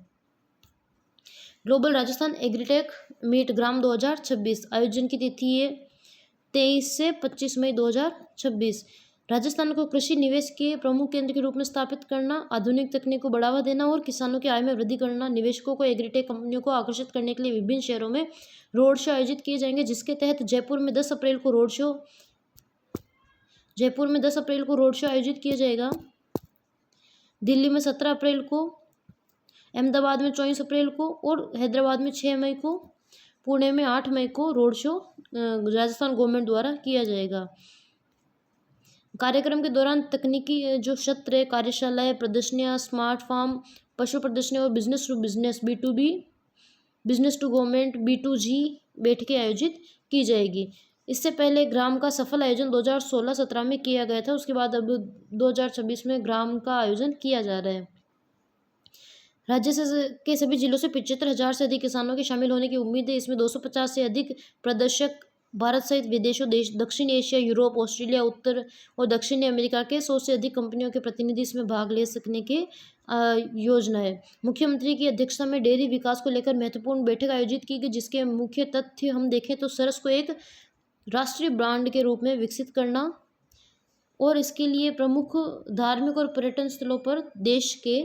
ग्लोबल राजस्थान एग्रीटेक मीट ग्राम 2026 आयोजन की तिथि है 23 से 25 मई 2026। राजस्थान को कृषि निवेश के प्रमुख केंद्र के रूप में स्थापित करना, आधुनिक तकनीक को बढ़ावा देना और किसानों की आय में वृद्धि करना। निवेशकों को एग्रीटेक कंपनियों को आकर्षित करने के लिए विभिन्न शहरों में रोड शो आयोजित किए जाएंगे, जिसके तहत जयपुर में 10 अप्रैल को रोड शो आयोजित किया जाएगा। दिल्ली में 17 अप्रैल को, अहमदाबाद में 24 अप्रैल को और हैदराबाद में 6 मई को, पुणे में 8 मई को रोड शो राजस्थान गवर्नमेंट द्वारा किया जाएगा। कार्यक्रम के दौरान तकनीकी जो सत्र है, कार्यशालाएं, प्रदर्शनियां, स्मार्ट फार्म, पशु प्रदर्शनी और business to business B2B, business to government B2G बैठकें आयोजित की जाएगी। इससे पहले ग्राम का सफल आयोजन 2016-17 में किया गया था। उसके बाद अब 2026 में ग्राम का आयोजन किया जा रहा है। राज्य के सभी जिलों से 75,000 से अधिक किसानों के शामिल होने की उम्मीद है। इसमें 250 से अधिक प्रदर्शक भारत सहित विदेशों, दक्षिण एशिया, यूरोप, ऑस्ट्रेलिया, उत्तर और दक्षिणी अमेरिका के 100 से अधिक कंपनियों के प्रतिनिधि इसमें भाग ले सकने की योजना है। मुख्यमंत्री की अध्यक्षता में डेयरी विकास को लेकर महत्वपूर्ण बैठक आयोजित की गई, जिसके मुख्य तथ्य हम देखें तो सरस को एक राष्ट्रीय ब्रांड के रूप में विकसित करना और इसके लिए प्रमुख धार्मिक और पर्यटन स्थलों पर देश के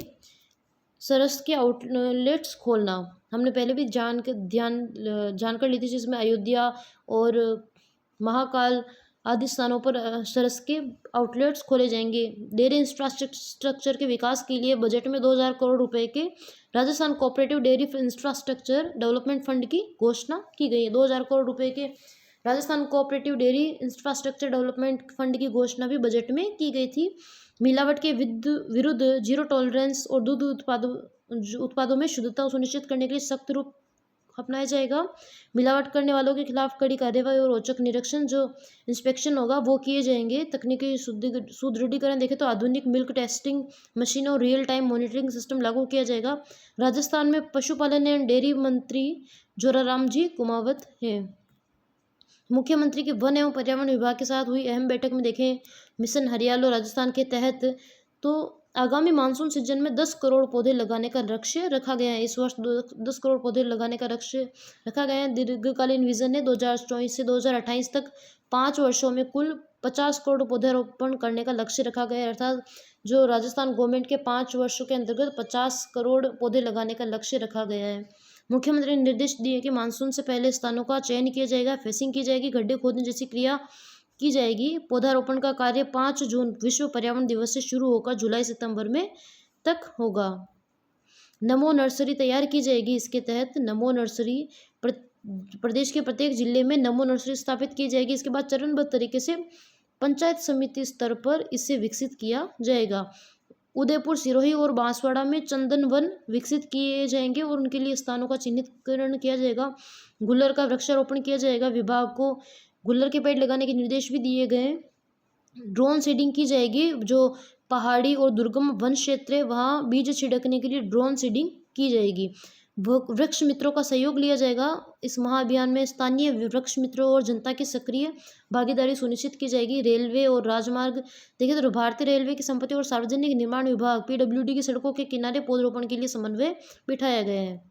सरस के आउटलेट्स खोलना। हमने पहले भी जानकर ली थी, जिसमें अयोध्या और महाकाल आदि स्थानों पर सरस के आउटलेट्स खोले जाएंगे। डेयरी इंफ्रास्ट्रक्चर के विकास के लिए बजट में 2,000 करोड़ रुपए के Rajasthan cooperative dairy infrastructure development fund की घोषणा की गई है। 2,000 करोड़ रुपए के Rajasthan cooperative dairy infrastructure development fund की घोषणा भी बजट में की गई थी। मिलावट के विरुद्ध जीरो टॉलरेंस और दूध उत्पादों में शुद्धता सुनिश्चित करने के लिए सख्त रूप अपनाया जाएगा। मिलावट करने वालों के खिलाफ कड़ी कार्यवाही और औचक निरीक्षण जो इंस्पेक्शन होगा वो किए जाएंगे। तकनीकी सुदृढ़ीकरण देखें तो आधुनिक मिल्क टेस्टिंग मशीनों और रियल टाइम मॉनिटरिंग सिस्टम लागू किया जाएगा। राजस्थान में पशुपालन एवं डेयरी मंत्री जोराराम जी कुमावत हैं। मुख्यमंत्री के वन एवं पर्यावरण विभाग के साथ हुई अहम बैठक में देखें मिशन हरियालो राजस्थान के तहत तो आगामी मानसून सीजन में 10 करोड़ पौधे लगाने का लक्ष्य रखा गया है। इस वर्ष 10 करोड़ पौधे लगाने का लक्ष्य रखा गया है। दीर्घकालीन विजन है 2024 से 2028 तक 5 वर्षों में कुल 50 करोड़ पौधेरोपण करने का लक्ष्य रखा गया है। अर्थात जो राजस्थान गवर्नमेंट के 5 वर्षों के अंतर्गत 50 करोड़ पौधे लगाने का लक्ष्य रखा गया है। मुख्यमंत्री ने निर्देश दिए कि मानसून से पहले स्थानों का चयन किया जाएगा, फेसिंग की जाएगी, गड्ढे खोदने जैसी क्रिया की जाएगी। पौधारोपण का कार्य 5 जून विश्व पर्यावरण दिवस से शुरू होकर जुलाई सितंबर में तक होगा। नमो नर्सरी तैयार की जाएगी। इसके तहत नमो नर्सरी प्रदेश के प्रत्येक जिले में नमो नर्सरी स्थापित की जाएगी। इसके बाद चरणबद्ध तरीके से पंचायत समिति स्तर पर इसे विकसित किया जाएगा। उदयपुर, सिरोही और बांसवाड़ा में चंदन वन विकसित किए जाएंगे और उनके लिए स्थानों का चिन्हितकरण किया जाएगा। गुल्लर का वृक्षारोपण किया जाएगा। विभाग को गुल्लर के पेड़ लगाने के निर्देश भी दिए गए। ड्रोन सीडिंग की जाएगी। जो पहाड़ी और दुर्गम वन क्षेत्र है वहाँ बीज छिड़कने के लिए ड्रोन सीडिंग की जाएगी। वृक्ष मित्रों का सहयोग लिया जाएगा। इस महाअभियान में स्थानीय वृक्ष मित्रों और जनता की सक्रिय भागीदारी सुनिश्चित की जाएगी। रेलवे और राजमार्ग देखें तो भारतीय रेलवे की संपत्ति और सार्वजनिक निर्माण विभाग PWD की सड़कों के किनारे पौधरोपण के लिए समन्वय बिठाया गया है।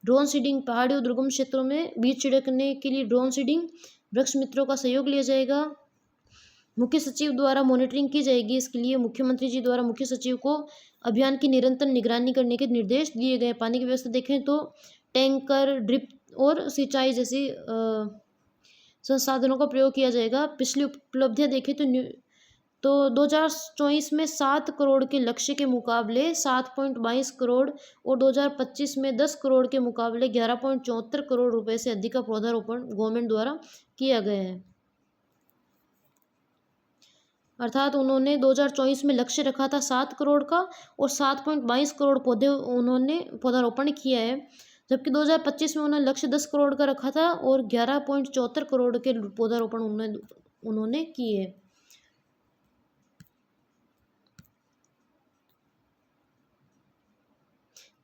ड्रोन सीडिंग, पहाड़ी और दुर्गम क्षेत्रों में बीज छिड़कने के लिए ड्रोन सीडिंग, वृक्ष मित्रों का सहयोग लिया जाएगा। मुख्य सचिव द्वारा मॉनिटरिंग की जाएगी। इसके लिए मुख्यमंत्री जी द्वारा मुख्य सचिव को अभियान की निरंतर निगरानी करने के निर्देश दिए गए। पानी की व्यवस्था देखें तो टैंकर, ड्रिप और सिंचाई जैसी संसाधनों का प्रयोग किया जाएगा। पिछली उपलब्धियां देखें तो 2024 में 7 करोड़ के लक्ष्य के मुकाबले 7.22 करोड़ और 2025 में 10 करोड़ के मुकाबले 11.74 करोड़ रुपए से अधिक का पौधारोपण गवर्नमेंट द्वारा किया गया है। अर्थात उन्होंने 2024 में लक्ष्य रखा था 7 करोड़ का और 7.22 करोड़ पौधे उन्होंने पौधारोपण किया है, जबकि 2025 में उन्होंने लक्ष्य 10 करोड़ का रखा था और 11.74 करोड़ के पौधारोपण उन्होंने किए।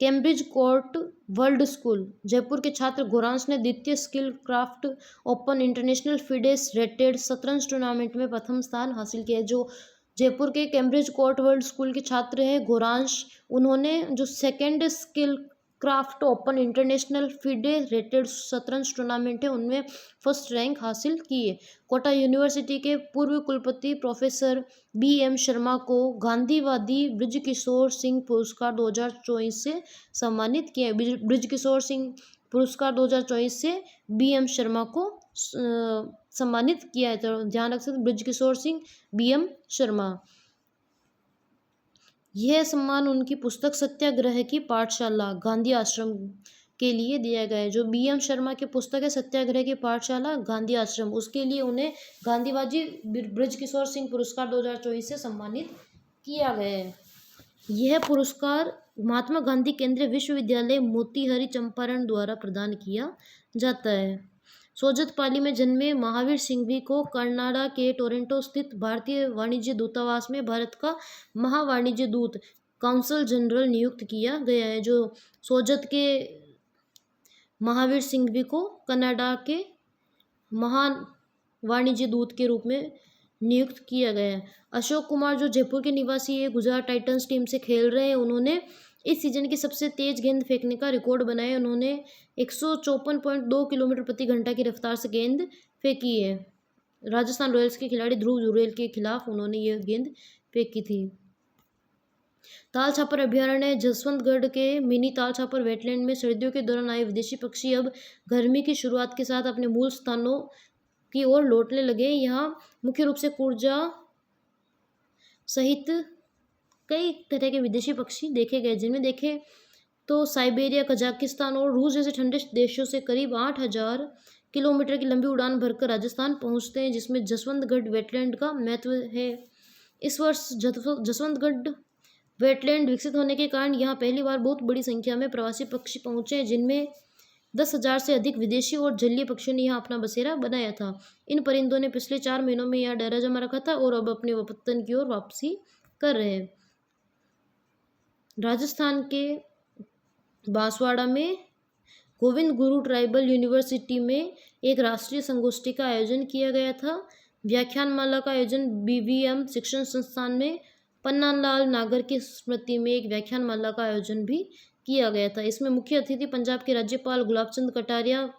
Cambridge court world school Jaipur के छात्र घोरांश ने द्वितीय skill craft open international FIDE rated शतरंज टूर्नामेंट में प्रथम स्थान हासिल किया। जो जयपुर के कैम्ब्रिज कोर्ट वर्ल्ड स्कूल के छात्र हैं घोरांश, उन्होंने जो second skill craft open international federated शतरंज टूर्नामेंट है उनमें फर्स्ट रैंक हासिल किए। कोटा यूनिवर्सिटी के पूर्व कुलपति प्रोफेसर B.M. शर्मा को गांधीवादी बृजकिशोर सिंह पुरस्कार 2024 से सम्मानित किया। बृजकिशोर सिंह पुरस्कार 2024 से B.M. शर्मा को सम्मानित किया है। तो ध्यान रख सकते बृजकिशोर सिंह B.M. शर्मा। यह सम्मान उनकी पुस्तक सत्याग्रह की पाठशाला गांधी आश्रम के लिए दिया गया है। जो B.M. शर्मा की पुस्तक है सत्याग्रह की पाठशाला गांधी आश्रम, उसके लिए उन्हें गांधीवादी बृजकिशोर सिंह पुरस्कार 2024 से सम्मानित किया गया है। यह पुरस्कार महात्मा गांधी केंद्रीय विश्वविद्यालय मोतीहारी चंपारण द्वारा प्रदान किया जाता है। सोजतपाली में जन्मे महावीर सिंघवी को कनाडा के टोरंटो स्थित भारतीय वाणिज्य दूतावास में भारत का महावाणिज्य दूत काउंसल जनरल नियुक्त किया गया है। जो सोजत के महावीर सिंघवी को कनाडा के महान वाणिज्य दूत के रूप में नियुक्त किया गया है। अशोक कुमार जो जयपुर के निवासी है, गुजरात टाइटंस टीम से खेल रहे हैं, उन्होंने इस सीजन की सबसे तेज गेंद फेंकने का रिकॉर्ड बनाया। उन्होंने 154.2 किलोमीटर प्रति घंटा की रफ्तार से गेंद फेंकी है। राजस्थान रॉयल्स के खिलाड़ी ध्रुव जुरेल के खिलाफ उन्होंने ये गेंद फेंकी थी। ताल छापर अभ्यारण्य जसवंतगढ़ के मिनी ताल छापर वेटलैंड में सर्दियों के दौरान आए विदेशी पक्षी अब गर्मी की शुरुआत के साथ अपने मूल स्थानों की ओर लौटने लगे। यहाँ मुख्य रूप से कुर्जा सहित कई तरह के विदेशी पक्षी देखे गए, जिनमें देखे तो साइबेरिया, कजाकिस्तान और रूस जैसे ठंडे देशों से करीब 8,000 किलोमीटर की लंबी उड़ान भरकर राजस्थान पहुंचते हैं, जिसमें जसवंतगढ़ वेटलैंड का महत्व है। इस वर्ष जसवंतगढ़ वेटलैंड विकसित होने के कारण यहाँ पहली बार बहुत बड़ी संख्या में प्रवासी पक्षी पहुंचे हैं, जिनमें 10,000 से अधिक विदेशी और जलीय पक्षियों ने यहाँ अपना बसेरा बनाया था। इन परिंदों ने पिछले 4 महीनों में यहाँ डेरा जमा रखा था और अब अपने वतन की ओर वापसी कर रहे हैं। राजस्थान के बांसवाड़ा में गोविंद गुरु ट्राइबल यूनिवर्सिटी में एक राष्ट्रीय संगोष्ठी का आयोजन किया गया था। व्याख्यानमाला का आयोजन BVM शिक्षण संस्थान में पन्नालाल नागर की स्मृति में एक व्याख्यानमाला का आयोजन भी किया गया था। इसमें मुख्य अतिथि पंजाब के राज्यपाल गुलाबचंद कटारिया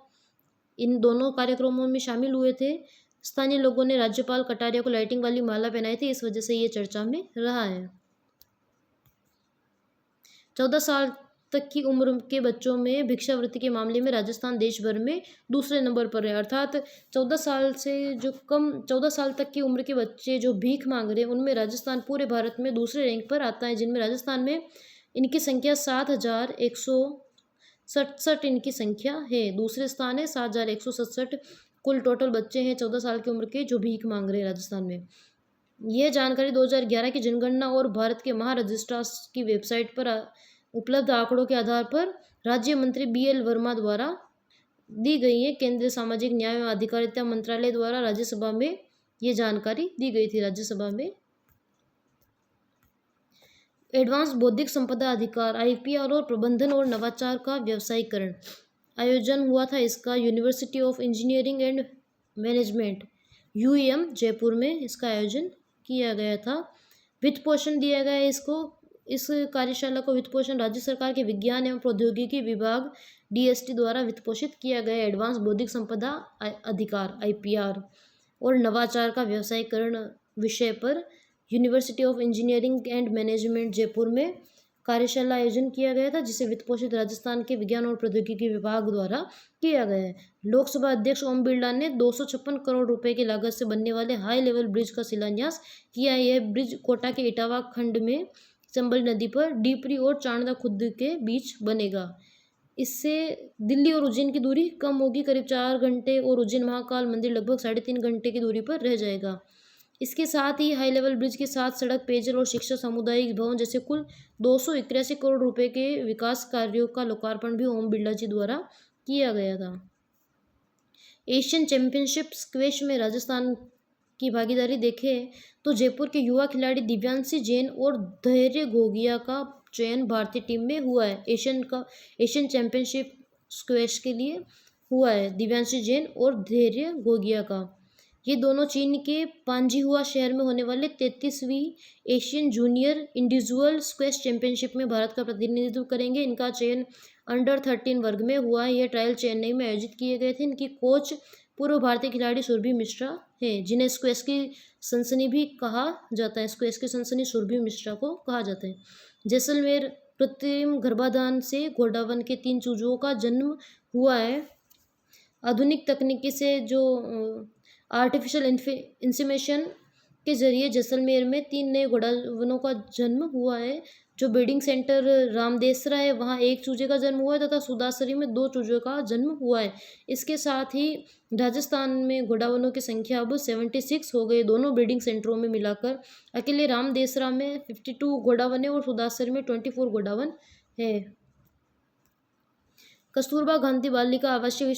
इन दोनों कार्यक्रमों में शामिल हुए थे। स्थानीय लोगों ने राज्यपाल कटारिया को लाइटिंग वाली माला पहनाई थी, इस वजह से ये चर्चा में रहा है। 14 साल तक की उम्र के बच्चों में भिक्षावृत्ति के मामले में राजस्थान देश भर में दूसरे नंबर पर है। अर्थात 14 साल तक की उम्र के बच्चे जो भीख मांग रहे हैं, उनमें राजस्थान पूरे भारत में दूसरे रैंक पर आता है, जिनमें राजस्थान में इनकी संख्या 7,167 इनकी संख्या है। दूसरे स्थान है 7,167 कुल टोटल बच्चे हैं 14 साल की उम्र के जो भीख मांग रहे हैं राजस्थान में। यह जानकारी 2011 की जनगणना और भारत के महारजिस्ट्रार की वेबसाइट पर उपलब्ध आंकड़ों के आधार पर राज्य मंत्री BL वर्मा द्वारा दी गई है। केंद्रीय सामाजिक न्याय एवं अधिकारिता मंत्रालय द्वारा राज्यसभा में ये जानकारी दी गई थी। राज्यसभा में एडवांस बौद्धिक संपदा अधिकार IPR और प्रबंधन और नवाचार का व्यवसायीकरण आयोजन हुआ था। इसका university of engineering and management UEM Jaipur में इसका आयोजन किया गया था। वित्त पोषण दिया गया है इस कार्यशाला को वित्त पोषण राज्य सरकार के विज्ञान एवं प्रौद्योगिकी विभाग DST द्वारा वित्त पोषित किया गया। एडवांस बौद्धिक संपदा अधिकार IPR और नवाचार का व्यवसायीकरण विषय पर university of engineering and management Jaipur में कार्यशाला आयोजन किया गया था, जिसे वित्त पोषित राजस्थान के विज्ञान और प्रौद्योगिकी विभाग द्वारा किया गया है। लोकसभा अध्यक्ष ओम बिरला ने 256 करोड़ रुपए की लागत से बनने वाले हाई लेवल ब्रिज का शिलान्यास किया। यह ब्रिज कोटा के इटावा खंड में चंबल नदी पर डीपरी और चाणदा खुर्द के बीच बनेगा। इससे दिल्ली और उज्जैन की दूरी कम होगी, करीब 4 घंटे, और उज्जैन महाकाल मंदिर लगभग 3.5 घंटे की दूरी पर रह जाएगा। इसके साथ ही हाई लेवल ब्रिज के साथ सड़क, पेयजल और शिक्षा, सामुदायिक भवन जैसे कुल 281 करोड़ रुपए के विकास कार्यों का लोकार्पण भी ओम बिरला जी द्वारा किया गया था। एशियन चैंपियनशिप स्क्वैश में राजस्थान की भागीदारी देखें तो जयपुर के युवा खिलाड़ी दिव्यांशी जैन और धैर्य घोगिया का चयन भारतीय टीम में हुआ है। एशियन चैंपियनशिप स्क्वैश के लिए हुआ है दिव्यांशी जैन और धैर्य घोगिया का। ये दोनों चीन के पांजीहुआ शहर में होने वाले 33वीं Asian junior individual squash championship में भारत का प्रतिनिधित्व करेंगे। इनका चयन अंडर-13 वर्ग में हुआ है। ये ट्रायल चेन्नई में आयोजित किए गए थे। इनकी कोच पूर्व भारतीय खिलाड़ी सुरभि मिश्रा है, जिन्हें स्क्वैश की सनसनी भी कहा जाता है। स्क्वैश की सनसनी सुरभि मिश्रा को कहा जाता है। जैसलमेर कृत्रिम गर्भाधान से घोड़ावन के 3 चूजों का जन्म हुआ है। आधुनिक तकनीकी से जो आर्टिफिशियल इंसेमिनेशन के जरिए जैसलमेर में 3 नए घोड़ावनों का जन्म हुआ है। जो ब्रीडिंग सेंटर रामदेसरा है, वहाँ 1 चूजे का जन्म हुआ है तथा सुदासरी में 2 चूजों का जन्म हुआ है। इसके साथ ही राजस्थान में घोड़ावनों की संख्या अब 76 हो गई। दोनों ब्रीडिंग सेंटरों में मिलाकर अकेले रामदेसरा में 52 घोड़ावन है और सुदासरी में 24 घोड़ावन है। कस्तूरबा गांधी बालिका आवासीय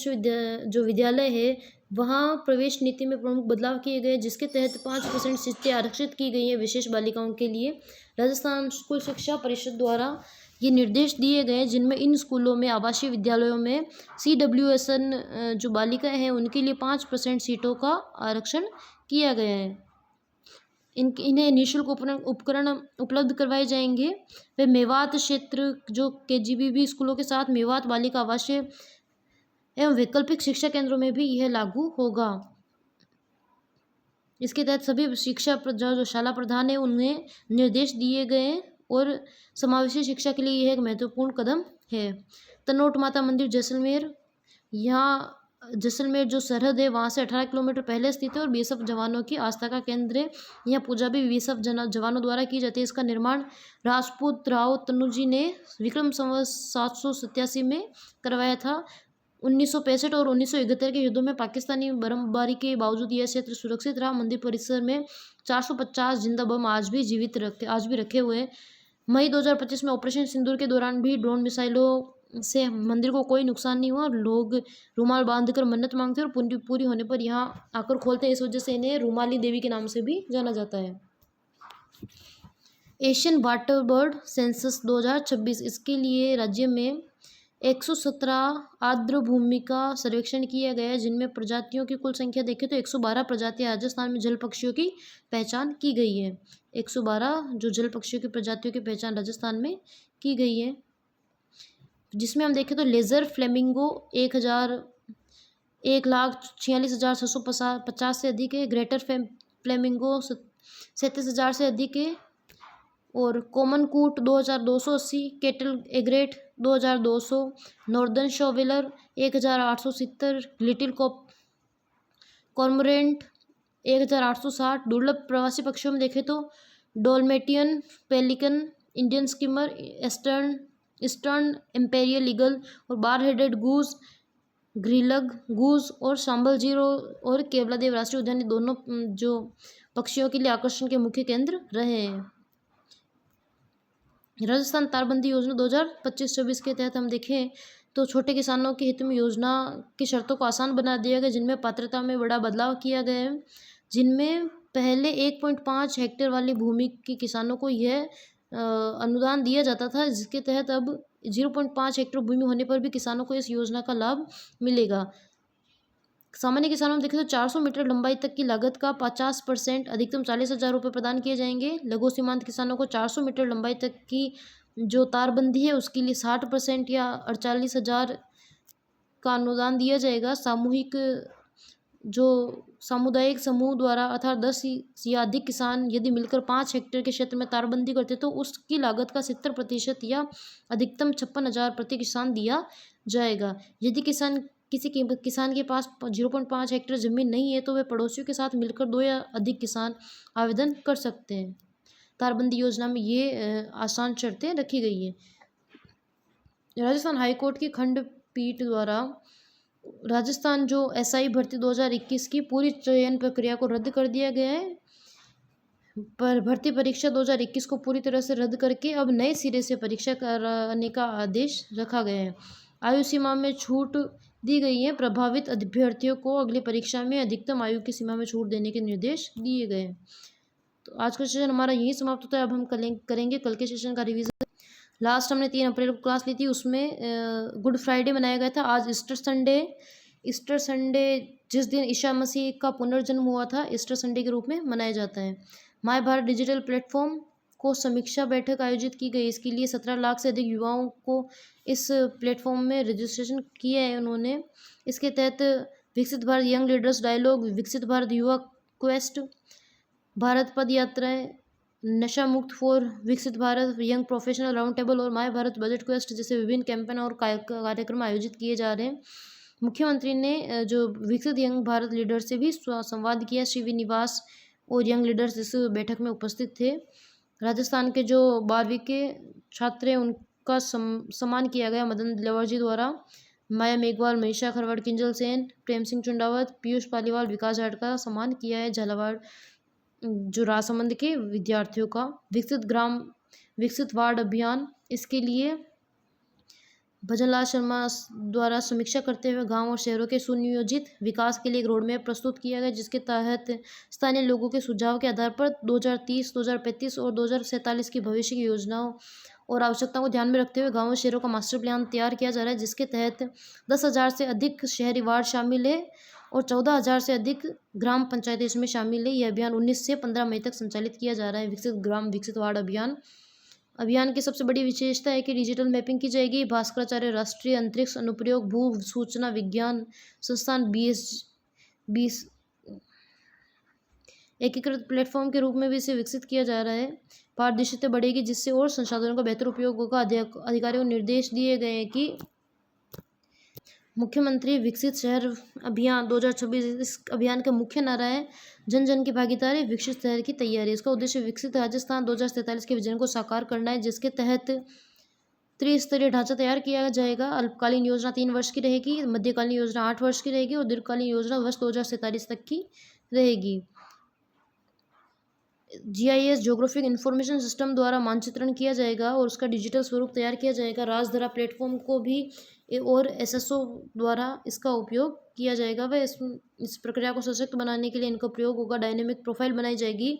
विद्यालय है, वहाँ प्रवेश नीति में प्रमुख बदलाव किए गए, जिसके तहत 5% सीटें आरक्षित की गई हैं विशेष बालिकाओं के लिए। राजस्थान स्कूल शिक्षा परिषद द्वारा ये निर्देश दिए गए, जिनमें इन स्कूलों में आवासीय विद्यालयों में CWSN जो बालिकाएं हैं उनके लिए 5% सीटों का आरक्षण किया गया है। इन्हें निःशुल्क उपकरण उपलब्ध करवाए जाएंगे। वे मेवात क्षेत्र जो KGBB स्कूलों के साथ मेवात बालिका आवासीय एवं वैकल्पिक शिक्षा केंद्रों में भी यह लागू होगा। इसके तहत सभी शिक्षा जो शाला प्रधान है उन्हें निर्देश दिए गए और समावेशी शिक्षा के लिए यह एक महत्वपूर्ण कदम है। तनोट माता मंदिर जैसलमेर, यहाँ जैसलमेर जो सरहद है वहाँ से 18 किलोमीटर पहले स्थित है और BSF जवानों की आस्था का केंद्र है। यहाँ पूजा भी BSF जवानों द्वारा की जाती है। इसका निर्माण राजपूत राव तनुजी ने विक्रम संवत 787 में करवाया था। 1965 और 1971 के युद्धों में पाकिस्तानी बमबारी के बावजूद यह क्षेत्र सुरक्षित रहा। मंदिर परिसर में 450 जिंदा बम आज भी रखे हुए हैं। मई 2025 में ऑपरेशन सिंदूर के दौरान भी ड्रोन मिसाइलों से मंदिर को कोई नुकसान नहीं हुआ। लोग रुमाल बांधकर मन्नत मांगते हैं और पूरी होने पर यहाँ आकर खोलते हैं। इस वजह से इन्हें रुमाली देवी के नाम से भी जाना जाता है। एशियन वाटर बर्ड सेंसस 2026, इसके लिए राज्य में 117 आर्द्र भूमि का सर्वेक्षण किया गया है, जिनमें प्रजातियों की कुल संख्या देखें तो 112 प्रजातियां राजस्थान में जल पक्षियों की पहचान की गई है। 112 जो जल पक्षियों की प्रजातियों की पहचान राजस्थान में की गई है, जिसमें हम देखें तो लेज़र फ्लेमिंगो 1,46,650 से अधिक है। ग्रेटर फ्लेमिंगो 37,000 से अधिक है और common coot 2,280, cattle egret 2,200, northern shoveler 1,870, little cormorant 1,860। दुर्लभ प्रवासी पक्षियों में देखें तो Dalmatian pelican, Indian skimmer, eastern imperial eagle और बार हेडेड गूज, ग्रीलग गूज और सांबल जीरो और केवलादेव राष्ट्रीय उद्यान दोनों जो पक्षियों के लिए आकर्षण के मुख्य केंद्र रहे हैं। राजस्थान तारबंदी योजना 2025-26 के तहत हम देखें तो छोटे किसानों के हित में योजना की शर्तों को आसान बना दिया गया, जिनमें पात्रता में बड़ा बदलाव किया गया है। जिनमें पहले 1.5 हेक्टेयर वाली भूमि के किसानों को यह अनुदान दिया जाता था, जिसके तहत अब 0.5 हेक्टेयर भूमि होने पर भी किसानों को इस योजना का लाभ मिलेगा। सामान्य किसानों में देखें तो 400 मीटर लंबाई तक की लागत का 50% अधिकतम 40,000 रुपये प्रदान किए जाएंगे। लघु सीमांत किसानों को 400 मीटर लंबाई तक की जो तारबंदी है उसके लिए 60% या 48,000 का अनुदान दिया जाएगा। सामुदायिक समूह द्वारा अर्थात 10 या अधिक किसान यदि मिलकर 5 हेक्टेयर के क्षेत्र में तारबंदी करते तो उसकी लागत का 70% या अधिकतम 56,000 प्रति किसान दिया जाएगा। यदि किसी किसान के पास 0.5 हेक्टेयर जमीन नहीं है तो वे पड़ोसियों के साथ मिलकर 2 या अधिक किसान आवेदन कर सकते हैं। तारबंदी योजना में ये आसान शर्तें रखी गई है। राजस्थान हाईकोर्ट की खंडपीठ द्वारा राजस्थान जो SI भर्ती 2021 की पूरी चयन प्रक्रिया को रद्द कर दिया गया है। पर भर्ती परीक्षा 2021 को पूरी तरह से रद्द करके अब नए सिरे से परीक्षा कराने का आदेश रखा गया है। आयु सीमा में छूट दी गई है। प्रभावित अभ्यर्थियों को अगली परीक्षा में अधिकतम आयु की सीमा में छूट देने के निर्देश दिए गए हैं। तो आज का सेशन हमारा यही समाप्त होता है। अब हम करेंगे कल के सेशन का रिवीजन। लास्ट हमने 3 अप्रैल को क्लास ली थी, उसमें गुड फ्राइडे मनाया गया था। आज ईस्टर संडे, ईस्टर संडे जिस दिन ईसा मसीह का पुनर्जन्म हुआ था, ईस्टर संडे के रूप में मनाया जाता है। माय भारत डिजिटल प्लेटफॉर्म को समीक्षा बैठक आयोजित की गई। इसके लिए 17 लाख से अधिक युवाओं को इस प्लेटफॉर्म में रजिस्ट्रेशन किया है उन्होंने। इसके तहत विकसित भारत यंग लीडर्स डायलॉग, विकसित भारत युवा क्वेस्ट, भारत पद यात्राएं, नशा मुक्त फॉर विकसित Bharat, young professional round table और माय भारत बजट क्वेस्ट जैसे विभिन्न कैंपेन और कार्यक्रम आयोजित किए जा रहे हैं। मुख्यमंत्री ने जो विकसित यंग भारत लीडर से भी संवाद किया। श्रीनिवास और यंग लीडर्स इस बैठक में उपस्थित थे। राजस्थान के जो 12वीं के छात्र हैं उनका सम्मान किया गया मदन दिलवर जी द्वारा। माया मेघवाल, मनीषा खरवड़, किंजल सेन, प्रेम सिंह चुंडावत, पीयूष पालीवाल, विकास जाट का सम्मान किया है। झालावाड़ जो राजसमंद के विद्यार्थियों का विकसित ग्राम विकसित वार्ड अभियान, इसके लिए भजनलाल शर्मा द्वारा समीक्षा करते हुए गांव और शहरों के सुनियोजित विकास के लिए एक रोडमैप प्रस्तुत किया गया, जिसके तहत स्थानीय लोगों के सुझाव के आधार पर 2030, 2035 और 2047 की भविष्य की योजनाओं और आवश्यकताओं को ध्यान में रखते हुए गाँव और शहरों का मास्टर प्लान तैयार किया जा रहा है, जिसके तहत 10,000 से अधिक शहरी वार्ड शामिल है और 14,000 से अधिक ग्राम पंचायतें इसमें शामिल है। यह अभियान 19 से 15 मई तक संचालित किया जा रहा है। विकसित ग्राम विकसित वार्ड अभियान की सबसे बड़ी विशेषता है कि डिजिटल मैपिंग की जाएगी। भास्कराचार्य राष्ट्रीय अंतरिक्ष अनुप्रयोग भू सूचना विज्ञान संस्थान बीस एकीकृत प्लेटफॉर्म के रूप में भी इसे विकसित किया जा रहा है। पारदर्शिता बढ़ेगी, जिससे और संसाधनों का बेहतर उपयोग होगा। अधिकारियों को निर्देश दिए गए हैं कि मुख्यमंत्री विकसित शहर अभियान 2026, इस अभियान का मुख्य नारा है जन जन की भागीदारी, विकसित शहर की तैयारी। इसका उद्देश्य विकसित राजस्थान 2047 के विजन को साकार करना है, जिसके तहत त्रिस्तरीय ढांचा तैयार किया जाएगा। अल्पकालीन योजना 3 वर्ष की रहेगी, मध्यकालीन योजना 8 वर्ष की रहेगी और दीर्घकालीन योजना वर्ष 2047 तक की रहेगी। GIS ज्योग्राफिक इंफॉर्मेशन सिस्टम द्वारा मानचित्रण किया जाएगा और उसका डिजिटल स्वरूप तैयार किया जाएगा। राजधरा प्लेटफॉर्म को भी और SSO द्वारा इसका उपयोग किया जाएगा। वह इस प्रक्रिया को सशक्त बनाने के लिए इनका प्रयोग होगा। डायनेमिक प्रोफाइल बनाई जाएगी,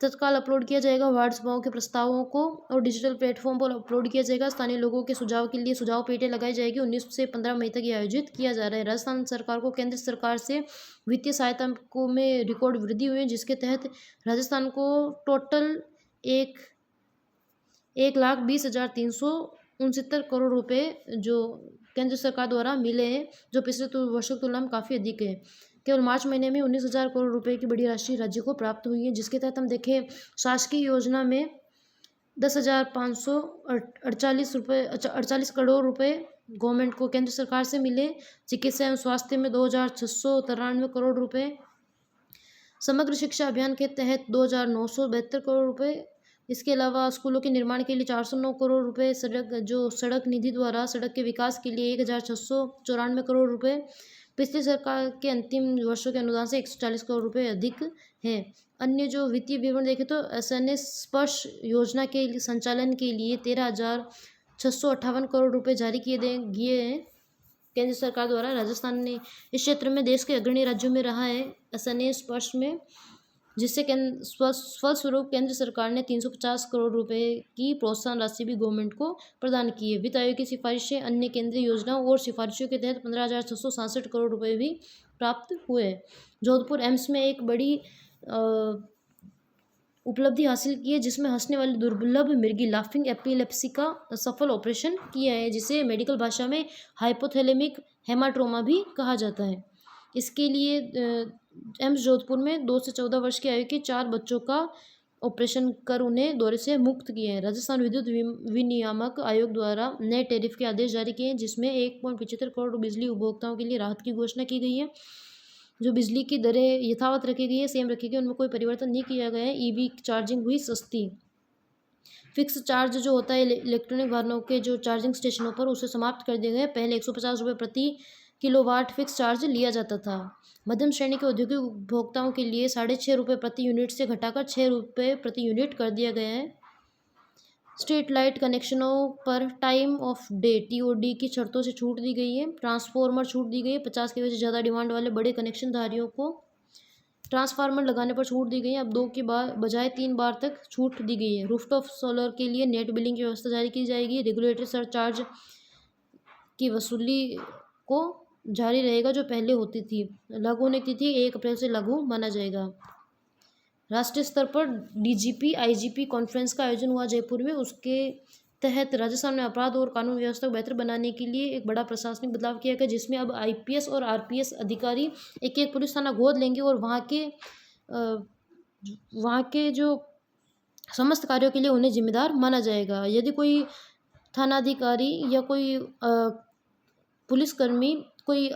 तत्काल अपलोड किया जाएगा वार्ड सभाओं के प्रस्तावों को और डिजिटल प्लेटफॉर्म पर अपलोड किया जाएगा। स्थानीय लोगों के सुझाव के लिए सुझाव पेटियां लगाई जाएगी। 19 से 15 मई तक ये आयोजित किया जा रहा है। राजस्थान सरकार को केंद्र सरकार से वित्तीय सहायता को में रिकॉर्ड वृद्धि हुई है, जिसके तहत राजस्थान को टोटल 1,20,369 करोड़ रुपए जो केंद्र सरकार द्वारा मिले हैं, जो पिछले वर्षों की तुलना में काफ़ी अधिक है। केवल मार्च महीने में 19,000 करोड़ रुपए की बड़ी राशि राज्य को प्राप्त हुई है, जिसके तहत हम देखें शासकीय योजना में 10,548 करोड़ रुपए गवर्नमेंट को केंद्र सरकार से मिले। चिकित्सा एवं स्वास्थ्य में 2,693 करोड़ रुपए, समग्र शिक्षा अभियान के तहत 2,972 करोड़ रुपए। इसके अलावा स्कूलों के निर्माण के लिए 409 करोड़ रुपए, सड़क निधि द्वारा सड़क के विकास के लिए 1,694 करोड़ रुपए। पिछली सरकार के अंतिम वर्षों के अनुदान से 140 करोड़ रुपए अधिक है। अन्य जो वित्तीय विवरण देखें तो SNS स्पर्श योजना के संचालन के लिए 13,658 करोड़ रुपए जारी किए गए हैं केंद्र सरकार द्वारा। राजस्थान ने इस क्षेत्र में देश के अग्रणी राज्यों में रहा है SNS स्पर्श में, जिससे फलस्वरूप केंद्र सरकार ने 350 करोड़ रुपए की प्रोत्साहन राशि भी गवर्नमेंट को प्रदान की है। वित्त आयोग की सिफारिशें अन्य केंद्रीय योजनाओं और सिफारिशों के तहत 15,667 करोड़ रुपए भी प्राप्त हुए। जोधपुर एम्स में एक बड़ी उपलब्धि हासिल की है, जिसमें हंसने वाली दुर्लभ मिर्गी लाफिंग एपिलेप्सी का सफल ऑपरेशन किया है, जिसे मेडिकल भाषा में हाइपोथैलेमिक हेमाट्रोमा भी कहा जाता है। इसके लिए एम्स जोधपुर में 2 से 14 वर्ष की आयु के 4 बच्चों का ऑपरेशन कर उन्हें दौरे से मुक्त किया है। राजस्थान विद्युत विनियामक आयोग द्वारा नए टैरिफ के आदेश जारी किए हैं, जिसमें 1.75 करोड़ बिजली उपभोक्ताओं के लिए राहत की घोषणा की गई है। जो बिजली की दरें यथावत रखी गई है, सेम रखी गई, उनमें कोई परिवर्तन नहीं किया गया है। EV चार्जिंग हुई सस्ती। फिक्स चार्ज जो होता है इलेक्ट्रॉनिक वाहनों के जो चार्जिंग स्टेशनों पर, उसे समाप्त कर दिया गया। पहले 150 रुपये प्रति किलोवाट फिक्स चार्ज लिया जाता था। मध्यम श्रेणी के औद्योगिक उपभोक्ताओं के लिए 6.5 रुपये प्रति यूनिट से घटाकर 6 रुपये प्रति यूनिट कर दिया गया है। स्ट्रीट लाइट कनेक्शनों पर टाइम ऑफ डे TOD की शर्तों से छूट दी गई है। ट्रांसफार्मर छूट दी गई है। 50 की वजह से ज़्यादा डिमांड वाले बड़े कनेक्शनधारियों को ट्रांसफार्मर लगाने पर छूट दी गई है। अब 2 की बजाय 3 बार तक छूट दी गई है। रूफटॉप सोलर के लिए नेट बिलिंग की व्यवस्था जारी की जाएगी। रेगुलेटरी सरचार्ज की वसूली को जारी रहेगा जो पहले होती थी। लागू होने की तिथि 1 अप्रैल से लागू माना जाएगा। राष्ट्रीय स्तर पर डीजीपी आईजीपी कॉन्फ्रेंस का आयोजन हुआ जयपुर में। उसके तहत राजस्थान में अपराध और कानून व्यवस्था को बेहतर बनाने के लिए एक बड़ा प्रशासनिक बदलाव किया गया, जिसमें अब आईपीएस और आरपीएस अधिकारी एक एक पुलिस थाना गोद लेंगे और वहाँ के जो समस्त कार्यों के लिए उन्हें जिम्मेदार माना जाएगा। यदि कोई थानाधिकारी या कोई पुलिसकर्मी कोई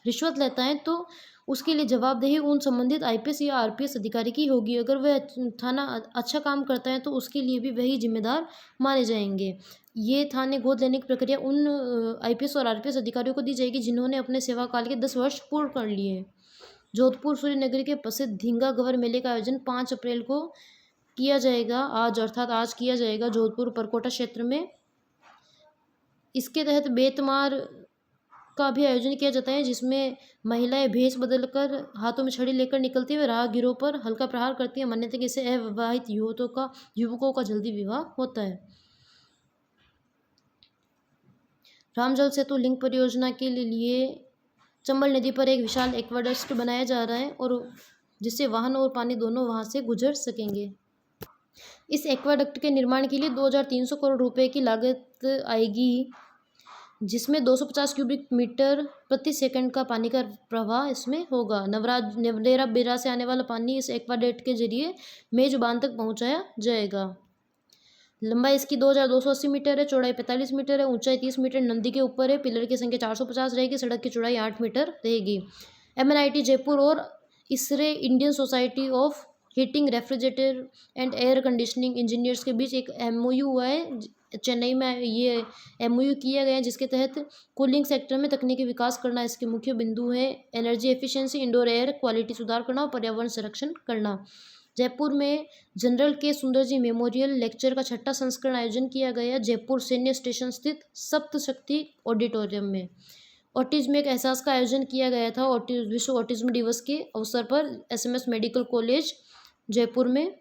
रिश्वत लेता है तो उसके लिए जवाबदेही उन संबंधित आईपीएस या आरपीएस अधिकारी की होगी। अगर वह थाना अच्छा काम करता है तो उसके लिए भी वही जिम्मेदार माने जाएंगे। ये थाने गोद लेने की प्रक्रिया उन आईपीएस और आरपीएस अधिकारियों को दी जाएगी जिन्होंने अपने सेवा काल के 10 वर्ष पूर्ण कर लिए। जोधपुर सूर्य नगरी के प्रसिद्ध धींगा गवर मेले का आयोजन 5 अप्रैल को किया जाएगा। आज किया जाएगा जोधपुर परकोटा क्षेत्र में। इसके तहत बेतमार का भी आयोजन किया जाता है, जिसमें महिलाएं भेष बदलकर हाथों में छड़ी लेकर निकलती हुए राहगीरों पर हल्का प्रहार करती हैं। मान्यता है कि इससे अविवाहित युवकों का जल्दी विवाह होता है। रामजल सेतु लिंक परियोजना के लिए चंबल नदी पर एक विशाल एक्वाडक्ट बनाया जा रहा है और जिससे वाहन और पानी दोनों वहां से गुजर सकेंगे। इस एक्वाडक्ट के निर्माण के लिए 2300 करोड़ रुपए की लागत आएगी, जिसमें 250 क्यूबिक मीटर प्रति सेकंड का पानी का प्रवाह इसमें होगा। नवरेरा बेरा से आने वाला पानी इस एक्वाडक्ट के जरिए मेजबान तक पहुंचाया जाएगा। लंबाई इसकी 2280 मीटर है, चौड़ाई 45 मीटर है, ऊंचाई 30 मीटर नदी के ऊपर है। पिलर की संख्या 450 रहेगी। सड़क की चौड़ाई 8 मीटर रहेगी। MNIT जयपुर और इसरे Indian society of heating refrigerator and air conditioning engineers के बीच एक MOU हुआ है। चेन्नई में ये MOU किया गया है, जिसके तहत कूलिंग सेक्टर में तकनीकी विकास करना इसके मुख्य बिंदु है। Energy efficiency, indoor air quality सुधार करना और पर्यावरण संरक्षण करना। जयपुर में जनरल के सुंदर जी मेमोरियल लेक्चर का 6वां संस्करण आयोजन किया गया जयपुर सैन्य स्टेशन स्थित सप्तशक्ति ऑडिटोरियम में। ऑटिज्म एक एहसास का आयोजन किया गया था विश्व ऑटिज्म दिवस के अवसर पर SMS मेडिकल कॉलेज जयपुर में।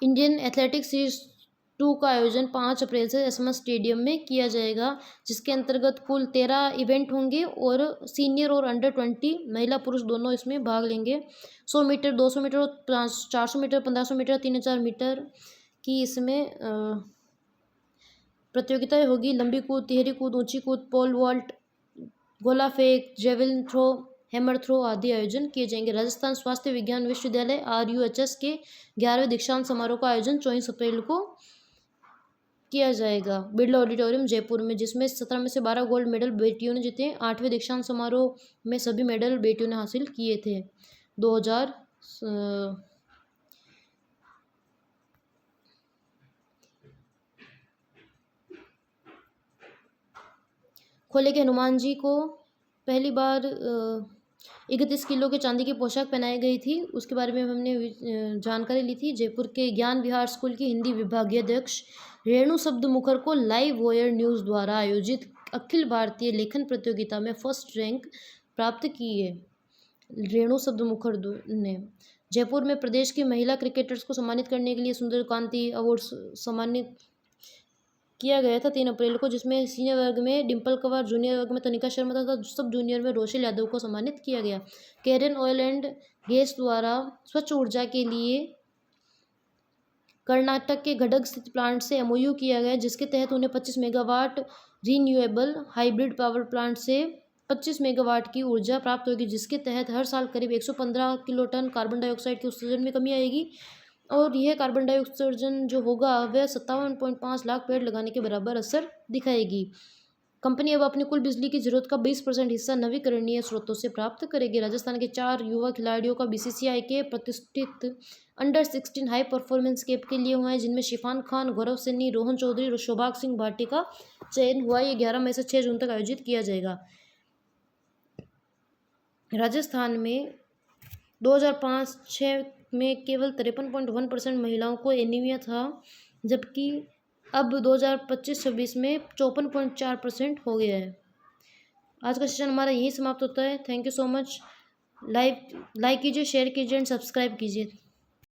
इंडियन एथलेटिक्स सीरीज 2 का आयोजन 5 अप्रैल से SMS स्टेडियम में किया जाएगा, जिसके अंतर्गत कुल 13 इवेंट होंगे और सीनियर और अंडर 20 महिला पुरुष दोनों इसमें भाग लेंगे। 100 metre, 200 metre, 400 metre, 1500 metre, 3000 metre की इसमें प्रतियोगिताएं होगी। लंबी कूद, तिहरी कूद, ऊंची कूद, पोल वॉल्ट, गोला फेंक, जेवलिन थ्रो, हैमर थ्रो आदि आयोजन किए जाएंगे। राजस्थान स्वास्थ्य विज्ञान विश्वविद्यालय RUHS के 11वें दीक्षांत समारोह का आयोजन 24 अप्रैल को किया जाएगा बिरला ऑडिटोरियम जयपुर में, जिसमें 17 में से 12 गोल्ड मेडल बेटियों ने जीते। 8वें दीक्षांत समारोह में सभी मेडल बेटियों ने हासिल किए थे। 2000 खोले के हनुमान जी को पहली बार 31 किलो के चांदी की पोशाक पहनाई गई थी। उसके बारे में हमने जानकारी ली थी। जयपुर के ज्ञान विहार स्कूल की हिंदी विभागीय अध्यक्ष रेणु शब्द मुखर को लाइव वायर न्यूज़ द्वारा आयोजित अखिल भारतीय लेखन प्रतियोगिता में फर्स्ट रैंक प्राप्त की है। रेणु शब्द मुखर ने जयपुर में प्रदेश की महिला क्रिकेटर्स को सम्मानित करने के लिए सुंदर कांति अवार्ड सम्मानित किया गया था 3 अप्रैल को, जिसमें सीनियर वर्ग में डिम्पल कंवर, जूनियर वर्ग में तनिका शर्मा तथा सब जूनियर में रोशल यादव को सम्मानित किया गया। केरन ऑयल एंड गैस द्वारा स्वच्छ ऊर्जा के लिए कर्नाटक के गडग स्थित प्लांट से MOU किया गया, जिसके तहत उन्हें 25 megawatt renewable hybrid power plant से 25 मेगावाट की ऊर्जा प्राप्त होगी, जिसके तहत हर साल करीब 115 किलोटन कार्बन डाइऑक्साइड के उत्सर्जन में कमी आएगी और यह कार्बन डाइऑक्साइड जो होगा वह 57.5 लाख पेड़ लगाने के बराबर असर दिखाएगी। कंपनी अब अपनी कुल बिजली की जरूरत का 20% हिस्सा नवीकरणीय स्रोतों से प्राप्त करेगी। राजस्थान के 4 युवा खिलाड़ियों का BCCI के प्रतिष्ठित अंडर 16 हाई परफॉर्मेंस कैंप के लिए हुआ है, जिनमें शिफान खान, गौरव सैनी, रोहन चौधरी और शोभाग सिंह भाटी का चयन हुआ। ये 11 मई से 6 जून तक आयोजित किया जाएगा। राजस्थान में 2005-06 में केवल 53.1% महिलाओं को एनीमिया था, जबकि अब 2025-26 में 54.4% हो गया है। आज का सेशन हमारा यही समाप्त होता है। Thank you so much. Like कीजिए, शेयर कीजिए एंड सब्सक्राइब कीजिए।